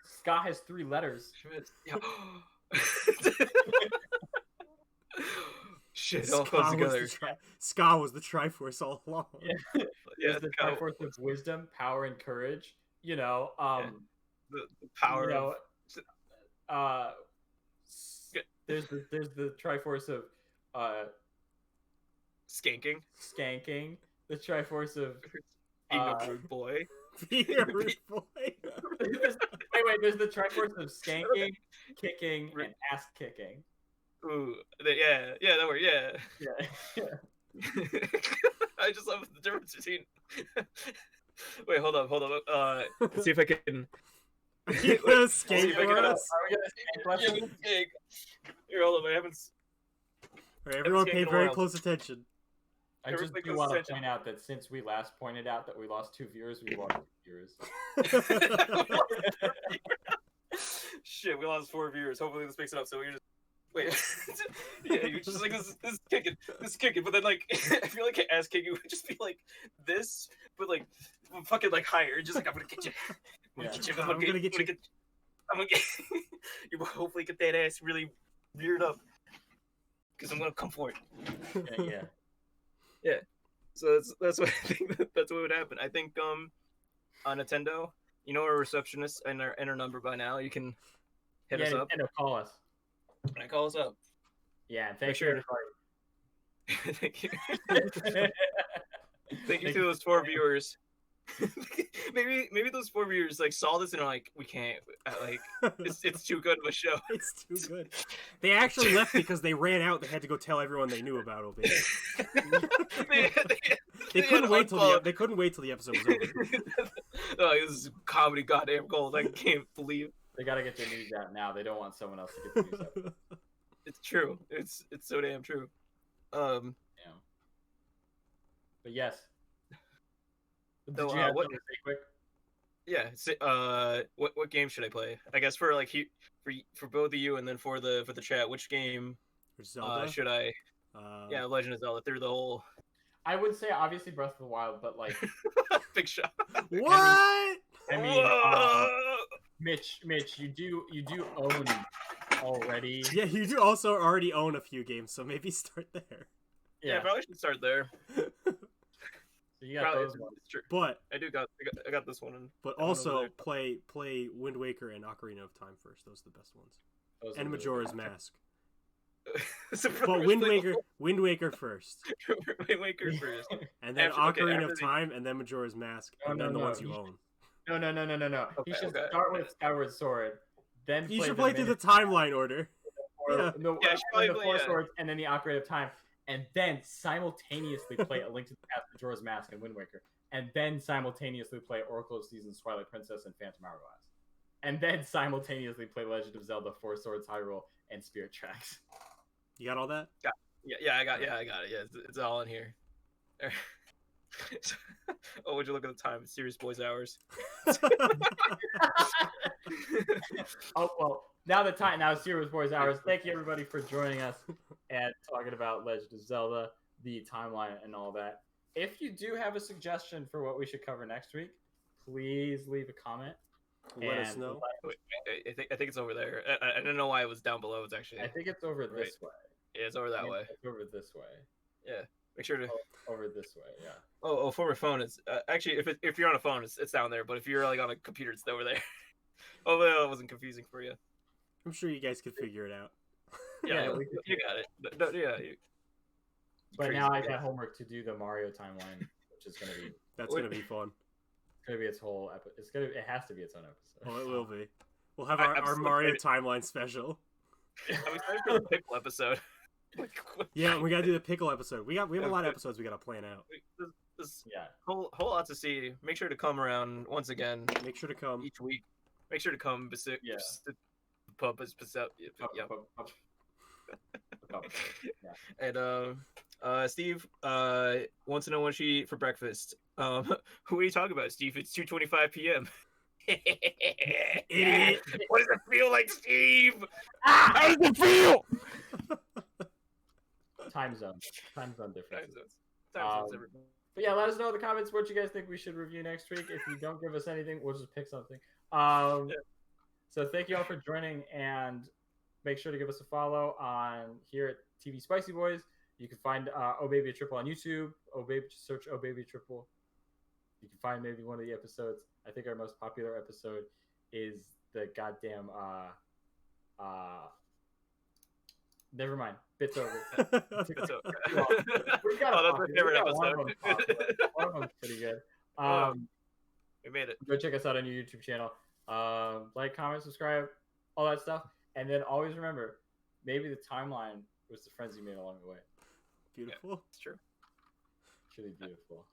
Ska has 3 letters. Yeah. Shit, it all comes together. Ska was the Triforce all along. Yeah. There's the Triforce of wisdom, power, and courage. The power. There's the Triforce of skanking. The Triforce of being a rude boy. Being a rude boy. There's the Triforce of skanking, kicking, and ass kicking. Ooh, yeah, that word, yeah. Yeah. I just love the difference between. Wait, hold up. Let's see if I can. Skate for us? Are we gonna skate? Here, hold up. I haven't. All right, everyone, pay very close attention. I just do want to point out that since we last pointed out that we lost 2 viewers, we lost 2 viewers. Shit, we lost 4 viewers. Hopefully this makes it up. So we're just wait. Yeah, you're just like this is kicking, but then like I feel like ass kicking would just be like this, but like fucking like higher. Just like I'm gonna get you. I'm gonna get you. You will hopefully get that ass really reared up, because I'm gonna come for it. Yeah. So that's what I think. That's what would happen. I think on Nintendo, our receptionist and our number by now. You can hit us up. Nintendo, call us. Call us up. Yeah, thank you. Thank you. Thank you to those 4 viewers. maybe those 4 viewers like saw this and are like, we can't. Like, it's too good of a show. It's too good. They actually left because they ran out. They had to go tell everyone they knew about it. They couldn't wait till the episode was over. Oh, this is comedy goddamn gold. I can't believe. They gotta get their news out now. They don't want someone else to get the news out. It's true. It's so damn true. Yeah. But yes. Did So, you have what? something to say quick? Yeah. What game should I play? I guess for like for both of you, and then for the chat, which game For Zelda. should I? Yeah, Legend of Zelda through the whole I would say obviously Breath of the Wild, but like big shot. What? I mean, Whoa! Mitch, you do own already. Yeah, you do also already own a few games, so maybe start there. Yeah, I probably should start there. So you got Probably, those ones. it's true. But I got this one. but that one over also there. play Wind Waker and Ocarina of Time first. Those are the best ones. Those And are Majora's really Mask. So But Wind Waker first, Wind Waker first. and then After Ocarina the- of Time, and then Majora's Mask, and then the ones you own. No. He should Okay. start with Skyward Sword, then You should play through the timeline order. Yeah. the Yeah, I should probably the play, Four yeah. Swords, and then the Ocarina of Time, and then simultaneously play A Link to the Past, Majora's Mask, and Wind Waker, and then simultaneously play Oracle of Seasons, Twilight Princess, and Phantom Hourglass, and then simultaneously play Legend of Zelda, Four Swords, Hyrule, and Spirit Tracks. You got all that? Yeah, I got it. Yeah, it's all in here. Oh, would you look at the time? Serious boys hours. Oh well, now Serious Boys Hours. Thank you everybody for joining us and talking about Legend of Zelda, the timeline, and all that. If you do have a suggestion for what we should cover next week, please leave a comment. Let us And know. Wait, I think it's over there. I don't know why it was down below. It's actually I think it's over this way. yeah, it's over that way. It's over this way. Yeah, make sure to. Over this way. Yeah. Oh, for my phone, it's actually if you're on a phone, it's down there. But if you're like on a computer, it's over there. Oh, well, it wasn't confusing for you. I'm sure you guys could figure it out. Yeah, Yeah, you got it. No, yeah. But Crazy, now I yeah. got homework to do the Mario timeline, which is gonna be That's gonna be fun. its whole episode. It has to be its own episode. Oh, it will be. We'll have I'm our so Mario excited. timeline special. I'm excited for the pickle episode. Like, Yeah, we gotta do the pickle episode. We have a lot of episodes we gotta plan out. this Yeah. whole lot to see. Make sure to come around once again Make sure to come. each week. Make sure to come. Yeah. Pub is yeah. And Steve wants to know when she eat for breakfast. Who are you talking about, Steve? It's 2:25 p.m. Idiot. What does it feel like, Steve? How does it feel? Time zone difference. Time zones, everybody. But yeah, let us know in the comments what you guys think we should review next week. If you don't give us anything, we'll just pick something. So thank you all for joining, and make sure to give us a follow on here at TV Spicy Boys. You can find Oh Baby Triple on YouTube. Search Oh Baby Triple. You can find maybe one of the episodes. I think our most popular episode is the goddamn never mind. Bits over. It's okay. We got Oh, that's my favorite episode. One of them's pretty good. We made it. Go check us out on your YouTube channel. Like, comment, subscribe, all that stuff. And then always remember, maybe the timeline was the friends you made along the way. Beautiful. It's true. Truly beautiful.